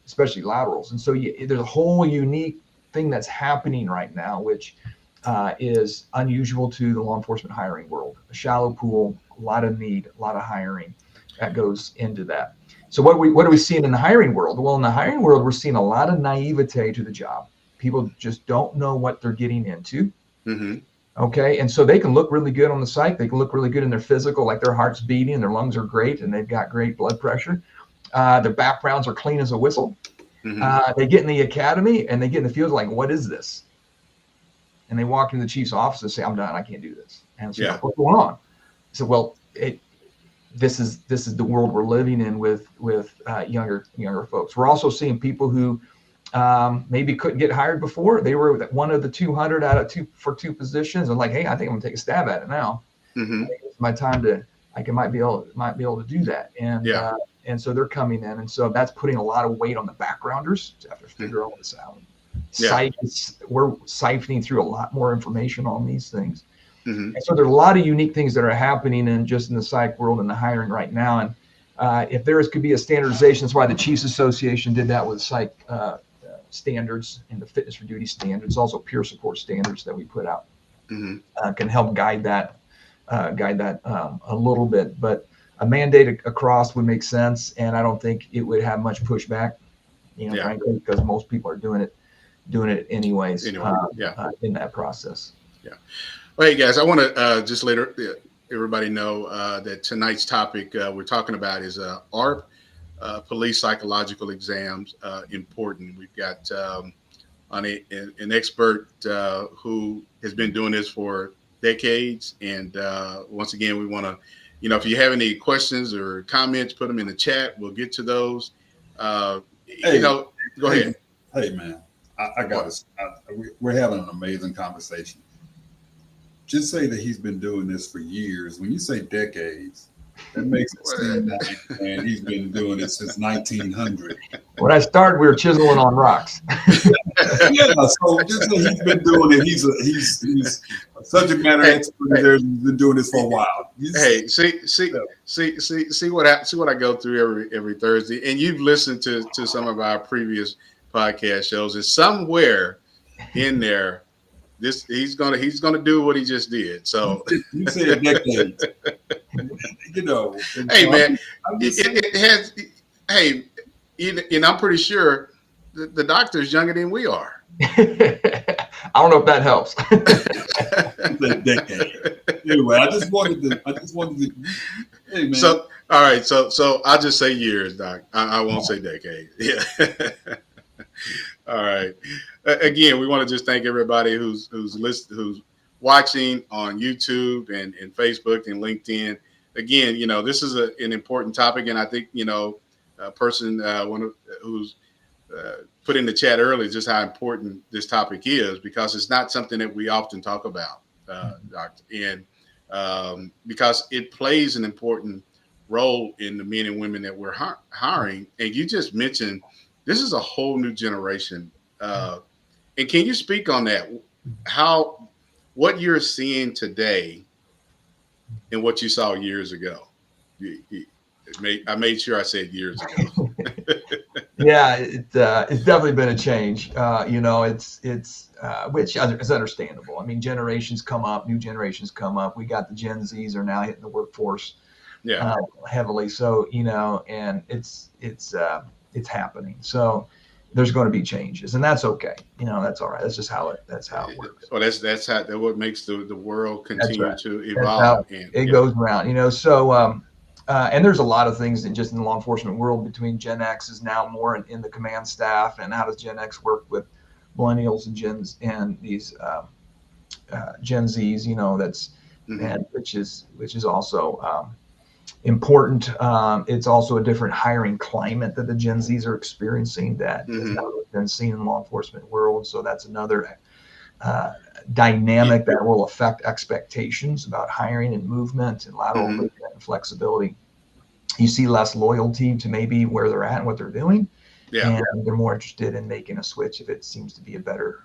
Especially laterals. And so there's a whole unique thing that's happening right now, which is unusual to the law enforcement hiring world. A shallow pool, a lot of need, a lot of hiring that goes into that. So what are we seeing in the hiring world? Well, in the hiring world, we're seeing a lot of naivete to the job. People just don't know what they're getting into. Okay. And so they can look really good on the psych. They can look really good in their physical, like their heart's beating and their lungs are great and they've got great blood pressure. Their backgrounds are clean as a whistle. They get in the academy and they get in the field like, what is this? And they walk into the chief's office and say, I'm done. I can't do this. And so what's going on? I said, well, this is the world we're living in with younger folks. We're also seeing people who maybe couldn't get hired before. They were one of the 200 out of 2 for 2 positions, and like, hey, I think I'm gonna take a stab at it now. It's my time to. Might be able to do that. And so they're coming in, and so that's putting a lot of weight on the backgrounders to have to figure all this out. We're siphoning through a lot more information on these things. And so there's a lot of unique things that are happening in the psych world and the hiring right now. And if there could be a standardization, that's why the Chiefs Association did that with psych standards and the fitness for duty standards, also peer support standards that we put out can help guide that a little bit. But a mandate across would make sense, and I don't think it would have much pushback, frankly, because most people are doing it anyways in that process. Yeah. Well, hey guys, I want to just let everybody know that tonight's topic we're talking about is ARP, police psychological exams, important. We've got an expert who has been doing this for decades, and once again, we want to, if you have any questions or comments, put them in the chat. We'll get to those. Go ahead. Hey man, I got this. We're having an amazing conversation. Just say that he's been doing this for years. When you say decades, that makes it seem like, man, he's been doing it since 1900. When I started, we were chiseling on rocks. So just say he's been doing it. He's a subject matter expert. He's been doing this for a while. See what I go through every Thursday, and you've listened to some of our previous podcast shows. And somewhere in there, he's gonna do what he just did. So you say decades. Hey man, it has. Hey, I'm pretty sure the doctor is younger than we are. I don't know if that helps. A decade. Anyway, I just wanted to. Hey, man. So, all right. So I'll just say years, Doc. I won't say decade. Yeah. All right. Again, we want to just thank everybody who's who's watching on YouTube and Facebook and LinkedIn. Again, this is an important topic, and I think a person who's put in the chat earlier just how important this topic is, because it's not something that we often talk about, Doctor, and because it plays an important role in the men and women that we're hiring. And you just mentioned this is a whole new generation. And can you speak on that? What you're seeing today and what you saw years ago? I made sure I said years ago. Yeah, it's definitely been a change. It's which is understandable. I mean, generations come up, new generations come up. We got the Gen Zs are now hitting the workforce heavily. So, and it's happening. So there's going to be changes, and that's okay. That's all right. That's just how it works. Well, that's what makes the world continue to evolve. That's how it goes around, so, and there's a lot of things that just in the law enforcement world between Gen X is now more in the command staff, and how does Gen X work with millennials and these Gen Zs, that's, and which is also important. It's also a different hiring climate that the Gen Zs are experiencing that has not really been seen in the law enforcement world. So that's another dynamic that will affect expectations about hiring and movement and lateral movement and flexibility. You see less loyalty to maybe where they're at and what they're doing. Yeah. And they're more interested in making a switch if it seems to be a better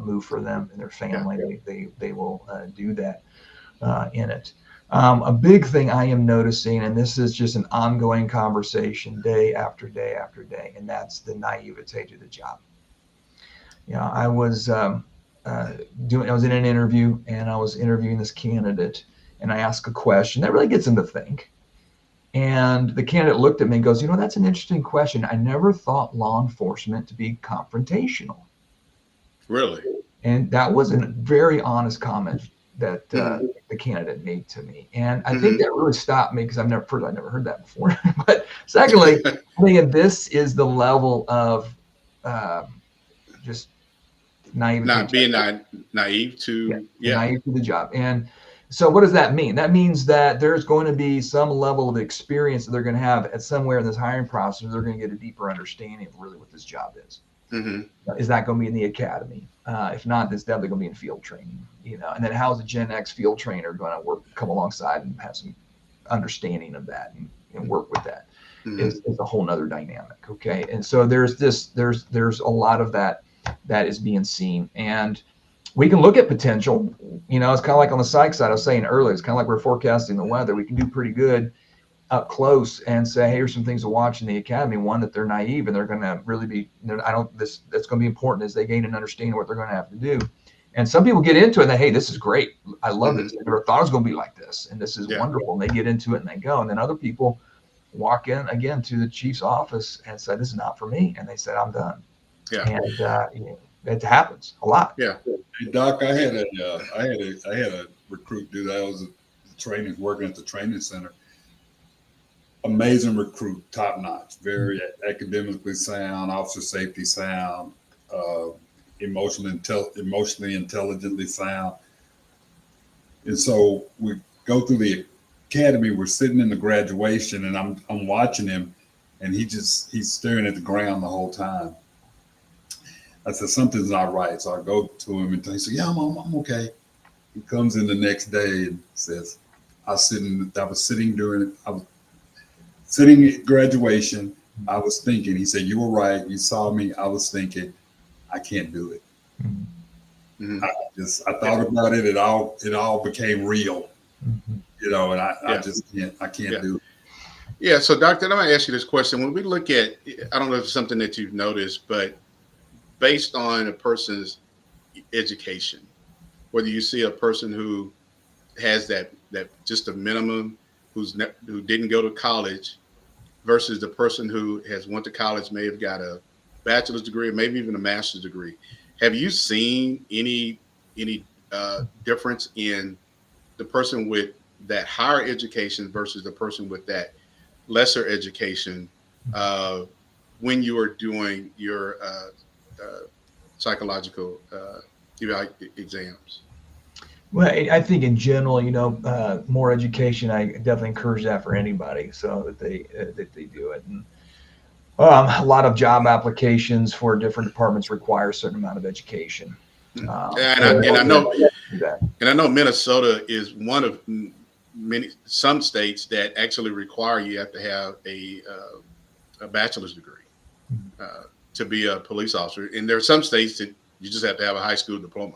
move for them and their family. Yeah. They will do that in it. A big thing I am noticing, and this is just an ongoing conversation day after day after day, and that's the naivete to the job. I was I was in an interview, and I was interviewing this candidate, and I asked a question that really gets him to think. And the candidate looked at me and goes, that's an interesting question. I never thought law enforcement to be confrontational. Really? And that was a very honest comment that the candidate made to me. And I think that really stopped me, because I've never heard that before. But secondly, I think this is the level of just naivety. Not being naive to naive to the job. And so what does that mean? That means that there's going to be some level of experience that they're going to have at somewhere in this hiring process. They're going to get a deeper understanding of really what this job is. Is that going to be in the academy? If not, it's definitely going to be in field training. And then how's a Gen X field trainer going to come alongside and have some understanding of that and work with that? Is a whole nother dynamic. Okay. And so there's a lot of that is being seen, and we can look at potential. It's kind of like on the psych side I was saying earlier, it's kind of like we're forecasting the weather. We can do pretty good up close and say, hey, here's some things to watch in the academy. One, that they're naive and they're going to really be, that's going to be important as they gain an understanding of what they're going to have to do. And some people get into it and they, hey, this is great. I love this. I never thought it was going to be like this. And this is wonderful. And they get into it and they go. And then other people walk in again to the chief's office and say, this is not for me. And they said, I'm done. Yeah. And it happens a lot. Yeah. Hey, Doc, I had a recruit do that. I was working at the training center. Amazing recruit, top notch, very academically sound, officer safety sound, emotionally intelligently sound. And so we go through the academy. We're sitting in the graduation, and I'm watching him, and he's staring at the ground the whole time. I said, something's not right. So I go to him and he said, yeah, I'm okay. He comes in the next day and says, I was sitting at graduation. I was thinking, he said, you were right. You saw me. I was thinking, I can't do it. I thought about it. It all became real, and I can't do it. Yeah. So Doctor, I'm going to ask you this question. When we look at, I don't know if it's something that you've noticed, but based on a person's education, whether you see a person who has that just a minimum, who didn't go to college, versus the person who has went to college, may have got a bachelor's degree, or maybe even a master's degree. Have you seen any difference in the person with that higher education versus the person with that lesser education when you are doing your psychological exams? Well, I think in general, more education. I definitely encourage that for anybody, so that they do it. And a lot of job applications for different departments require a certain amount of education. And I know Minnesota is one of some states that actually require you have to have a bachelor's degree to be a police officer, and there are some states that you just have to have a high school diploma.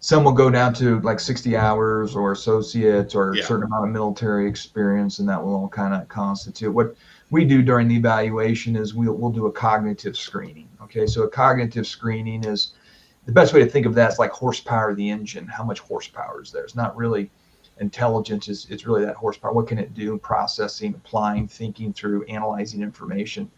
Some will go down to like 60 hours or associates or a certain amount of military experience, and that will all kind of constitute. What we do during the evaluation is we'll do a cognitive screening. Okay, so a cognitive screening is the best way to think of that is like horsepower of the engine. How much horsepower is there? It's not really intelligence. It's really that horsepower. What can it do? Processing, applying, thinking through, analyzing information.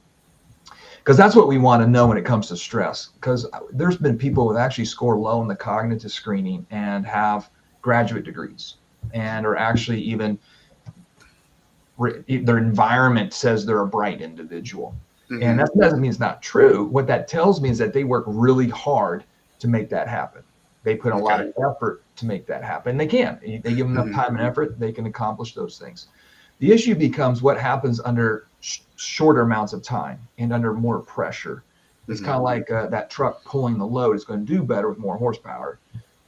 Because that's what we want to know when it comes to stress. Because there's been people who actually score low in the cognitive screening and have graduate degrees and are actually even their environment says they're a bright individual. Mm-hmm. And that doesn't mean it's not true. What that tells me is that they work really hard to make that happen. They put a lot of effort to make that happen. And they can. They give them enough time and effort, they can accomplish those things. The issue becomes what happens under shorter amounts of time and under more pressure. It's kind of like that truck pulling the load is going to do better with more horsepower.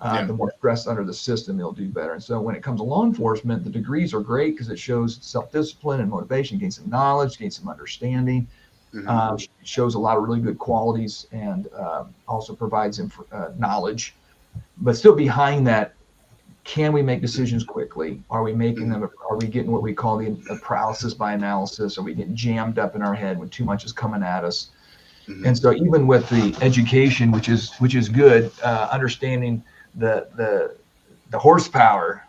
The more stress under the system, it'll do better. And so when it comes to law enforcement, the degrees are great because it shows self-discipline and motivation, gain some knowledge, gain some understanding, shows a lot of really good qualities, and also provides knowledge. But still behind that, can we make decisions quickly? Are we making them? Are we getting what we call the paralysis by analysis? Are we getting jammed up in our head when too much is coming at us? And so even with the education, which is good, understanding the horsepower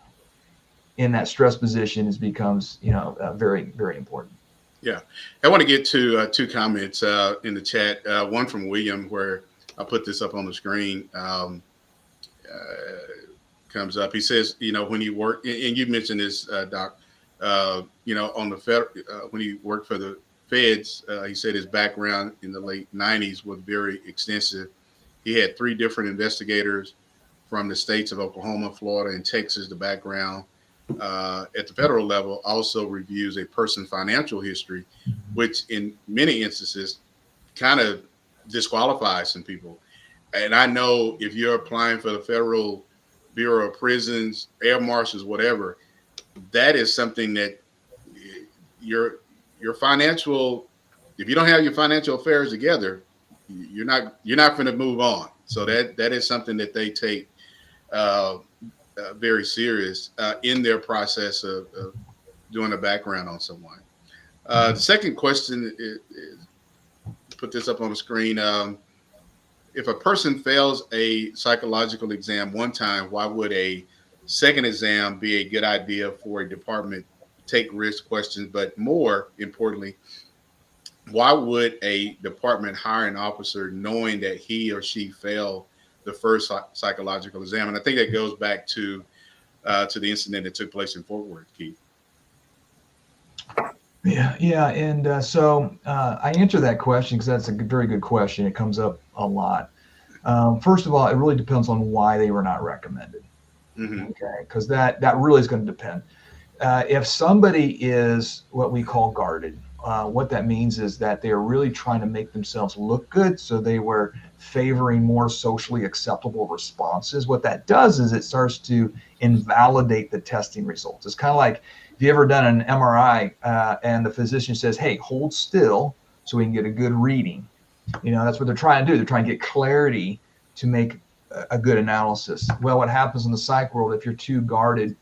in that stress position becomes very, very important. Yeah, I want to get to two comments in the chat. One from William, where I'll put this up on the screen. Comes up. He says, when you work, and you mentioned this, Doc, on the when he worked for the feds, he said his background in the late 90s was very extensive. He had 3 different investigators from the states of Oklahoma, Florida, and Texas. The background at the federal level also reviews a person's financial history, which in many instances kind of disqualifies some people. And I know if you're applying for the Federal Bureau of Prisons, air marshals, whatever, that is something that your financial, if you don't have your financial affairs together, you're not going to move on. So that is something that they take very serious in their process of doing a background on someone. The second question is, put this up on the screen. If a person fails a psychological exam one time, why would a second exam be a good idea for a department to take risk questions? But more importantly, why would a department hire an officer knowing that he or she failed the first psychological exam? And I think that goes back to the incident that took place in Fort Worth, Keith. Yeah, and so I answer that question because that's a very good question. It comes up a lot. First of all, it really depends on why they were not recommended. Okay, because that really is going to depend. If somebody is what we call guarded, what that means is that they are really trying to make themselves look good, so they were favoring more socially acceptable responses. What that does is it starts to invalidate the testing results. It's kind of like, if you ever done an MRI and the physician says, hey, hold still so we can get a good reading. That's what they're trying to do. They're trying to get clarity to make a good analysis. Well, what happens in the psych world, if you're too guarded,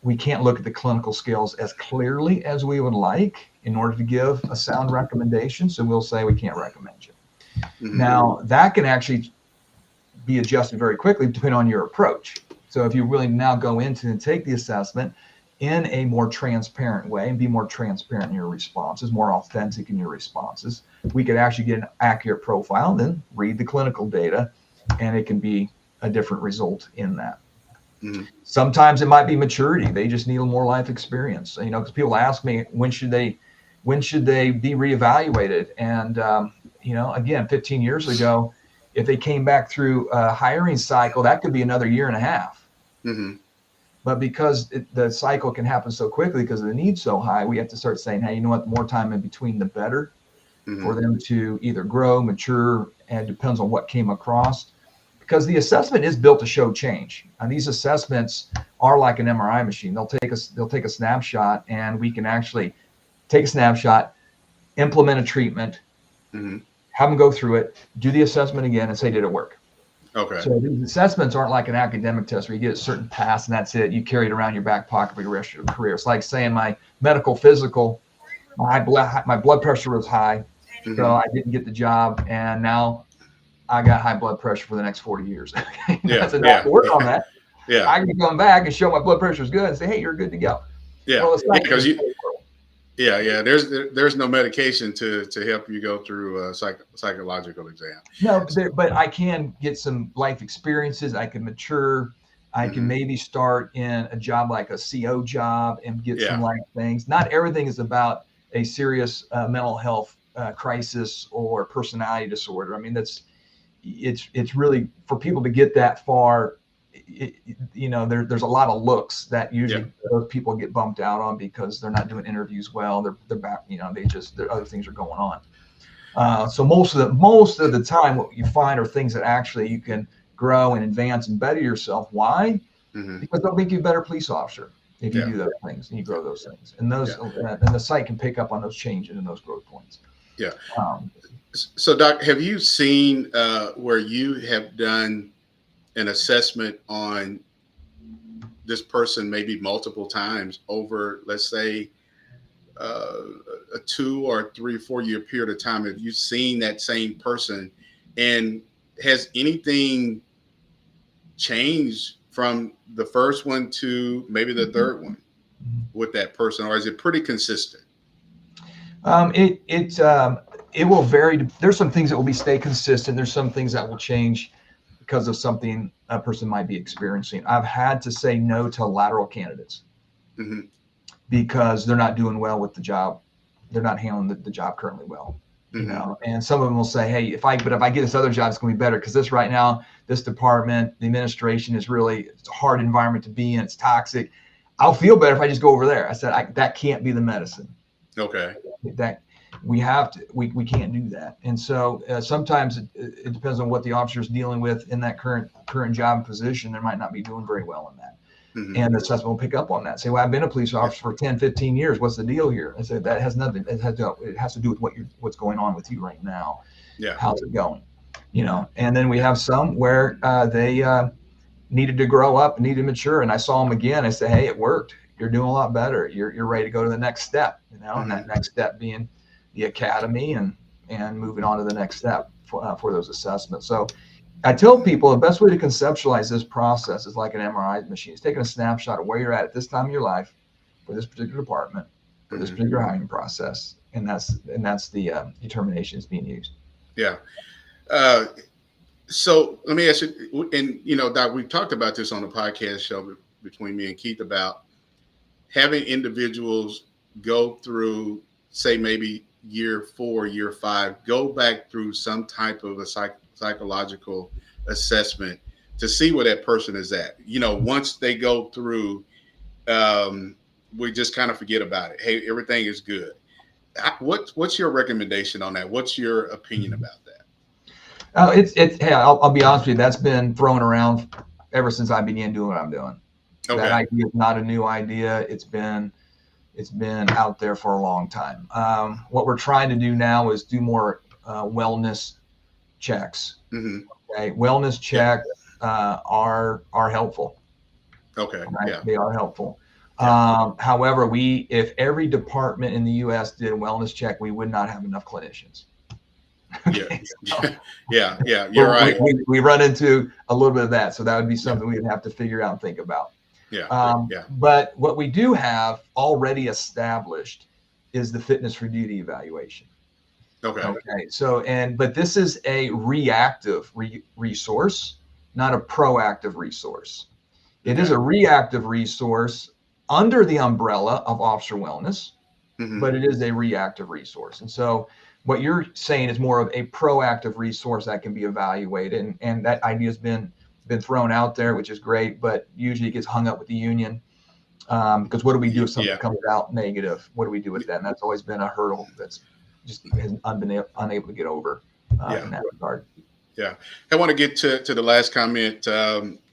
we can't look at the clinical scales as clearly as we would like in order to give a sound recommendation. So we'll say we can't recommend you. Now, that can actually be adjusted very quickly depending on your approach. So if you're willing to now go into and take the assessment, in a more transparent way and be more transparent in your responses, more authentic in your responses, we could actually get an accurate profile and then read the clinical data, and it can be a different result in that. Sometimes it might be maturity. They just need a more life experience. You know, because people ask me, when should they be reevaluated? And you know, again, 15 years ago, if they came back through a hiring cycle, that could be another year and a half. But because the cycle can happen so quickly because the need's so high, we have to start saying, hey, you know what, the more time in between, the better for them to either grow, mature, and it depends on what came across. Because the assessment is built to show change. And these assessments are like an MRI machine. They'll take a snapshot, and we can actually take a snapshot, implement a treatment, have them go through it, do the assessment again, and say, did it work? Okay. So these assessments aren't like an academic test where you get a certain pass and that's it. You carry it around in your back pocket for the rest of your career. It's like saying my medical physical, my blood pressure was high, so I didn't get the job, and now I got high blood pressure for the next 40 years. That's enough to work on that. I can come back and show my blood pressure is good and say, hey, you're good to go. Well, it's not because there's no medication to help you go through a psychological exam. No, but I can get some life experiences. I can mature. I can maybe start in a job like a CO job and get some life things. Not everything is about a serious mental health crisis or personality disorder. I mean, it's really for people to get that far. You know, there's a lot of looks that usually those people get bumped out on because they're not doing interviews well. They're back. You know, other things are going on. So most of the time, what you find are things that actually you can grow and advance and better yourself. Why? Because they'll make you a better police officer if you do those things and you grow those things. And those and the site can pick up on those changes and those growth points. So, Doc, have you seen where you have done an assessment on this person maybe multiple times over, let's say, a 2 or 3 or 4 year period of time? Have you seen that same person, and has anything changed from the first one to maybe the third one with that person, or is it pretty consistent? It will vary. There's some things that will stay consistent. There's some things that will change because of something a person might be experiencing. I've had to say no to lateral candidates because they're not doing well with the job. They're not handling the job currently well. You know, and some of them will say, hey, if I get this other job, it's going to be better because this right now, this department, the administration it's a hard environment to be in. It's toxic. I'll feel better if I just go over there. I said, that can't be the medicine. Okay. That we can't do that. And so sometimes it depends on what the officer is dealing with in that current job position. They might not be doing very well in that. And the assessment will pick up on that. Say, well, I've been a police officer for 10, 15 years. What's the deal here? I said, that has nothing. It has to do with what's going on with you right now. How's it going? You know, and then we have some where they needed to grow up, needed to mature. And I saw them again. I said, hey, it worked. You're doing a lot better. You're ready to go to the next step, you know, and that next step being the academy and moving on to the next step for those assessments. So I tell people the best way to conceptualize this process is like an MRI machine. It's taking a snapshot of where you're at this time of your life for this particular department, for this particular hiring process. And that's the determination that's being used. Yeah. So let me ask you, and you know, Doc, we've talked about this on the podcast show between me and Keith about having individuals go through, say, maybe year 4, year 5, go back through some type of a psychological assessment to see where that person is at. You know, once they go through, we just kind of forget about it. Hey, everything is good. What's your recommendation on that? What's your opinion about that? Hey, I'll be honest with you. That's been thrown around ever since I began doing what I'm doing. Okay. That idea is not a new idea. It's been out there for a long time. What we're trying to do now is do more wellness checks. Okay, wellness checks are helpful. Okay, right? They are helpful. However, if every department in the U.S. did a wellness check, we would not have enough clinicians. Yeah, you're right. We run into a little bit of that, so that would be something we would have to figure out and think about. Yeah. But what we do have already established is the fitness for duty evaluation. Okay. So, but this is a reactive resource, not a proactive resource. It is a reactive resource under the umbrella of officer wellness, but it is a reactive resource. And so what you're saying is more of a proactive resource that can be evaluated. And that idea has been thrown out there, which is great, but usually it gets hung up with the union. Because what do we do if something comes out negative? What do we do with that? And that's always been a hurdle that's just has been unable to get over in that regard. Yeah. I want to get to the last comment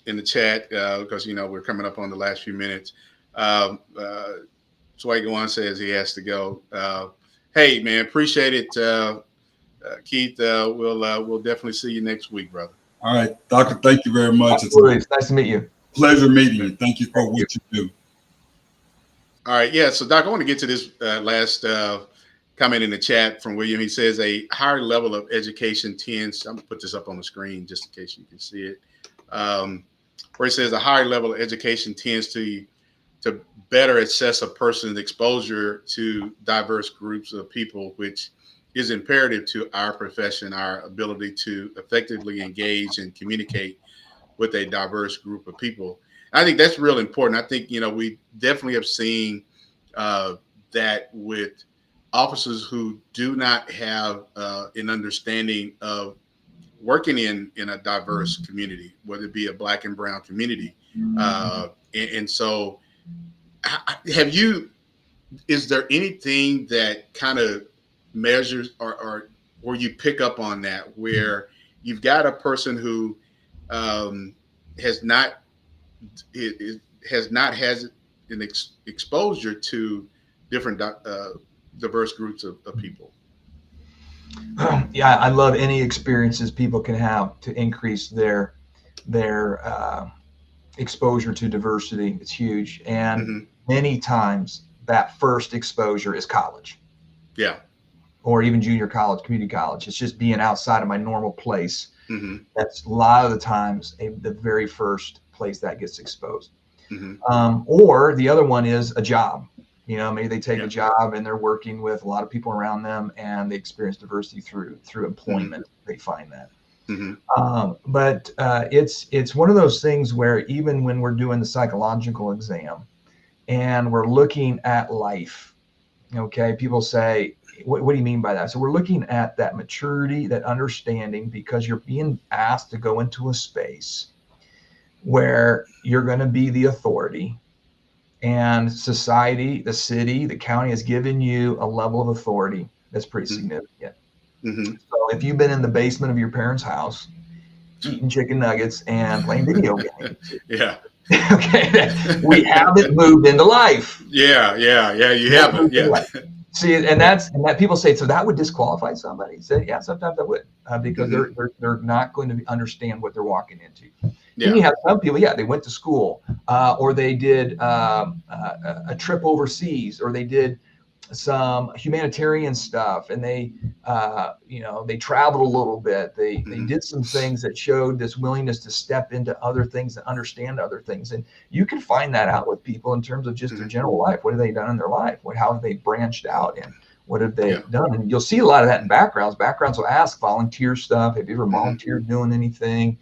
in the chat because, we're coming up on the last few minutes. Sway says he has to go. Hey, man, appreciate it. Keith, we'll definitely see you next week, brother. All right, Doctor, thank you very much. Absolutely. It's nice to meet you. Pleasure meeting you. Thank you for what you do. All right. Yeah. So, Doc, I want to get to this last comment in the chat from William. He says a higher level of education tends, I'm going to put this up on the screen just in case you can see it, where he says a higher level of education tends to better assess a person's exposure to diverse groups of people, which is imperative to our profession, our ability to effectively engage and communicate with a diverse group of people. I think that's real important. I think, we definitely have seen that with officers who do not have an understanding of working in a diverse community, whether it be a Black and brown community. And so is there anything that kind of measures or where you pick up on that, where you've got a person who has not had an exposure to different diverse groups of people? Yeah, I love any experiences people can have to increase their exposure to diversity. It's huge. And many times that first exposure is college. Yeah. Or even junior college, community college. It's just being outside of my normal place. That's a lot of the times the very first place that gets exposed. Or the other one is a job. Maybe they take a job and they're working with a lot of people around them and they experience diversity through employment. They find that. But it's one of those things where even when we're doing the psychological exam and we're looking at life, okay, people say, what do you mean by that? So we're looking at that maturity, that understanding, because you're being asked to go into a space where you're going to be the authority, and society, the city, the county has given you a level of authority that's pretty significant. So if you've been in the basement of your parents' house eating chicken nuggets and playing video games, okay, we haven't moved into life. You haven't. See, and that people say, so that would disqualify somebody. Say, yeah, sometimes that would, because they're not going to understand what they're walking into. Then you have some people, they went to school, or they did a trip overseas, or they did some humanitarian stuff, and they traveled a little bit. They did some things that showed this willingness to step into other things and understand other things. And you can find that out with people in terms of just their general life. What have they done in their life? How have they branched out, and what have they done? And you'll see a lot of that in backgrounds. Backgrounds will ask volunteer stuff. Have you ever volunteered doing anything?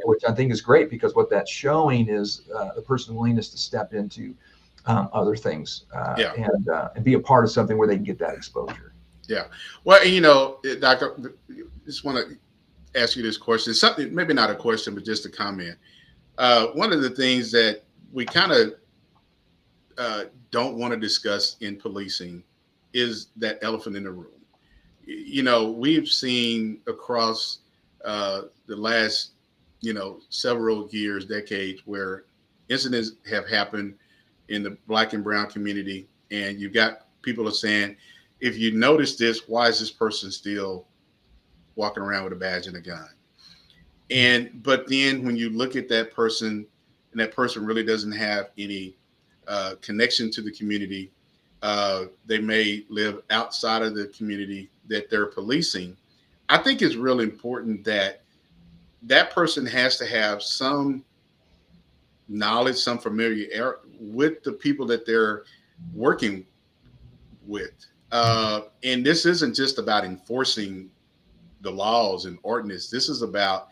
Which I think is great, because what that's showing is the person's willingness to step into other things and be a part of something where they can get that exposure. Yeah. Well, Doctor, just want to ask you this question. Something, maybe not a question, but just a comment. One of the things that we kind of don't want to discuss in policing is that elephant in the room. We've seen across the last, several years, decades, where incidents have happened in the Black and brown community, and you've got people are saying, if you notice this, why is this person still walking around with a badge and a gun? But then when you look at that person, and that person really doesn't have any connection to the community, they may live outside of the community that they're policing. I think it's really important that that person has to have some knowledge, some familiarity with the people that they're working with. And this isn't just about enforcing the laws and ordinance. This is about,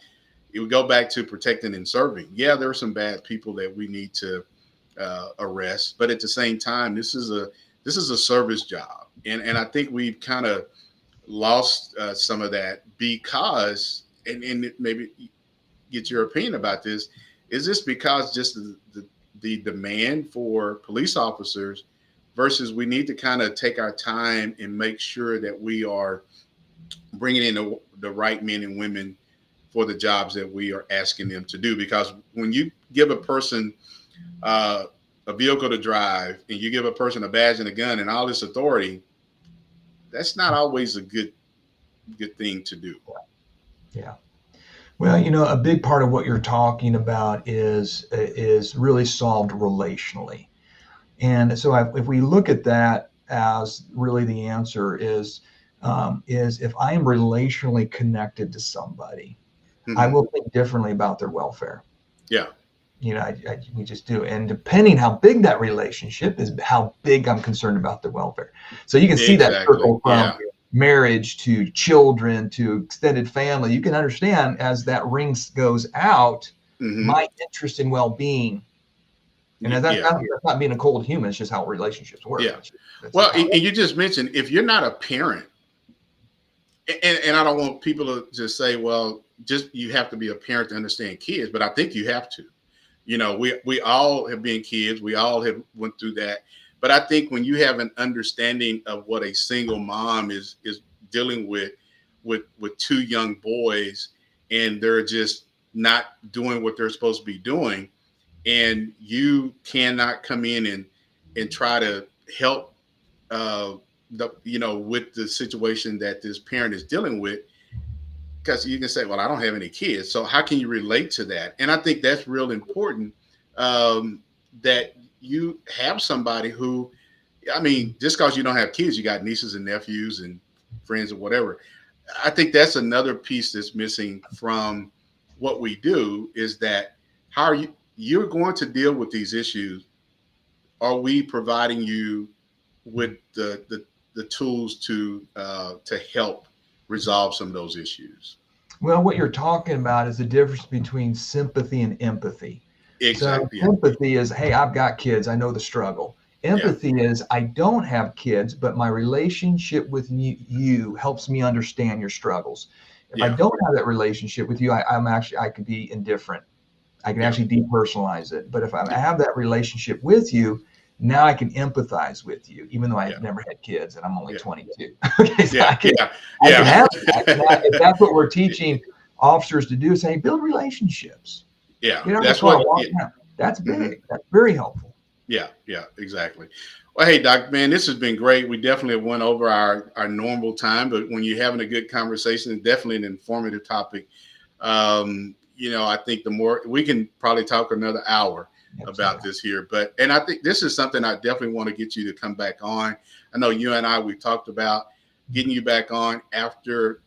it would go back to protecting and serving. Yeah, there are some bad people that we need to arrest, but at the same time, this is a service job. And I think we've kind of lost some of that because, and maybe get your opinion about this, is this because just the demand for police officers versus we need to kind of take our time and make sure that we are bringing in the right men and women for the jobs that we are asking them to do? Because when you give a person a vehicle to drive and you give a person a badge and a gun and all this authority, that's not always a good thing to do. Yeah. Well, a big part of what you're talking about is really solved relationally. And so if we look at that as really the answer is if I am relationally connected to somebody, I will think differently about their welfare. Yeah. We just do. And depending how big that relationship is, how big I'm concerned about their welfare. So you can see that circle from marriage to children to extended family. You can understand as that ring goes out, my interest in well-being. And that's not being a cold human. It's just how relationships work. Yeah. Well, and you just mentioned, if you're not a parent, and I don't want people to just say, well, just you have to be a parent to understand kids, but I think you have to. We all have been kids. We all have went through that. But I think when you have an understanding of what a single mom is dealing with two young boys, and they're just not doing what they're supposed to be doing, and you cannot come in and try to help with the situation that this parent is dealing with, because you can say, well, I don't have any kids. So how can you relate to that? And I think that's real important, that you have somebody who, just because you don't have kids, you got nieces and nephews and friends or whatever. I think that's another piece that's missing from what we do, is that how are you're going to deal with these issues. Are we providing you with the tools to help resolve some of those issues? Well, what you're talking about is the difference between sympathy and empathy. Exactly. So sympathy is, hey, I've got kids, I know the struggle. Empathy is, I don't have kids, but my relationship with you helps me understand your struggles. If I don't have that relationship with you, I could be indifferent. I can actually depersonalize it. But if I have that relationship with you, now I can empathize with you, even though I've never had kids and I'm only 22. Okay, so I can have that. If that's what we're teaching officers to do, is say, build relationships. Yeah, that's what. That's big. That's very helpful. Yeah, exactly. Well, hey, Doc, man, this has been great. We definitely went over our normal time, but when you're having a good conversation, it's definitely an informative topic. I think the more we can probably talk another hour about this here, and I think this is something I definitely want to get you to come back on. I know you and I, we talked about getting you back on after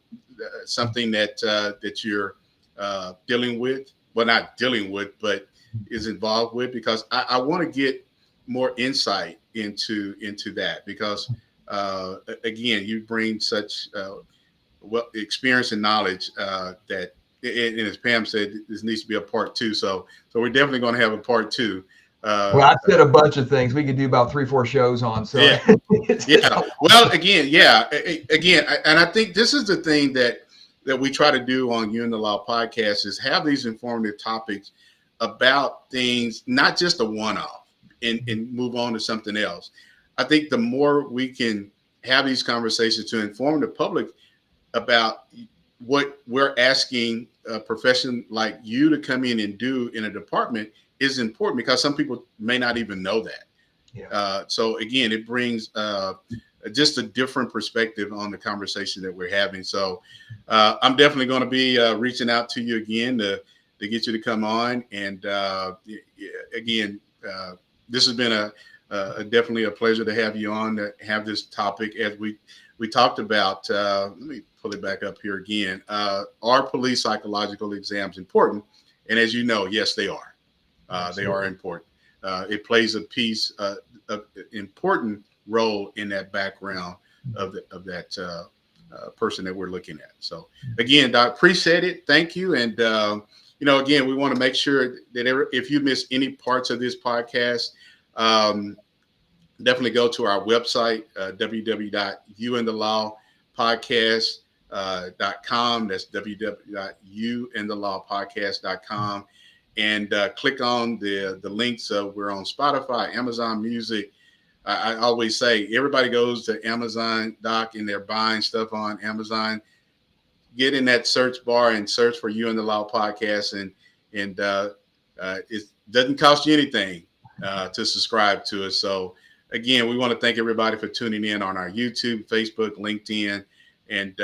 something that you're dealing with. Well, not dealing with, but is involved with, because I want to get more insight into that, because again, you bring such experience and knowledge that, and as Pam said, this needs to be a part 2. So we're definitely going to have a part 2. Well, I said a bunch of things we could do about 3-4 shows on. So Well, again, and I think this is the thing that we try to do on You and the Law podcast, is have these informative topics about things, not just a one-off, and move on to something else. I think the more we can have these conversations to inform the public about what we're asking a profession like you to come in and do in a department is important, because some people may not even know that. So again, it brings just a different perspective on the conversation that we're having. So I'm definitely going to be reaching out to you again to get you to come on. And again, this has been definitely a pleasure to have you on, to have this topic. As we talked about, let me pull it back up here again. Are police psychological exams important? And as you know, yes, they are. They are important. It plays a important role in that background of that person that we're looking at. So again, Doc, appreciate it. Thank you. And again, we want to make sure that if you miss any parts of this podcast, definitely go to our website, www.youandthelawpodcast.com. That's www.youandthelawpodcast.com. And click on the links. We're on Spotify, Amazon Music. I always say everybody goes to Amazon, Doc, and they're buying stuff on Amazon. Get in that search bar and search for You and the Law Podcast, and it doesn't cost you anything to subscribe to us. So again, we want to thank everybody for tuning in on our YouTube, Facebook, LinkedIn, and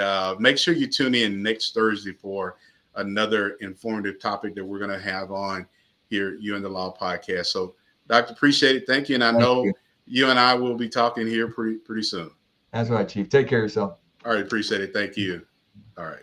make sure you tune in next Thursday for another informative topic that we're going to have on here, You and the Law Podcast. So, Doctor, appreciate it. Thank you. And I know you and I will be talking here pretty soon. That's right, Chief. Take care of yourself. All right. Appreciate it. Thank you. All right.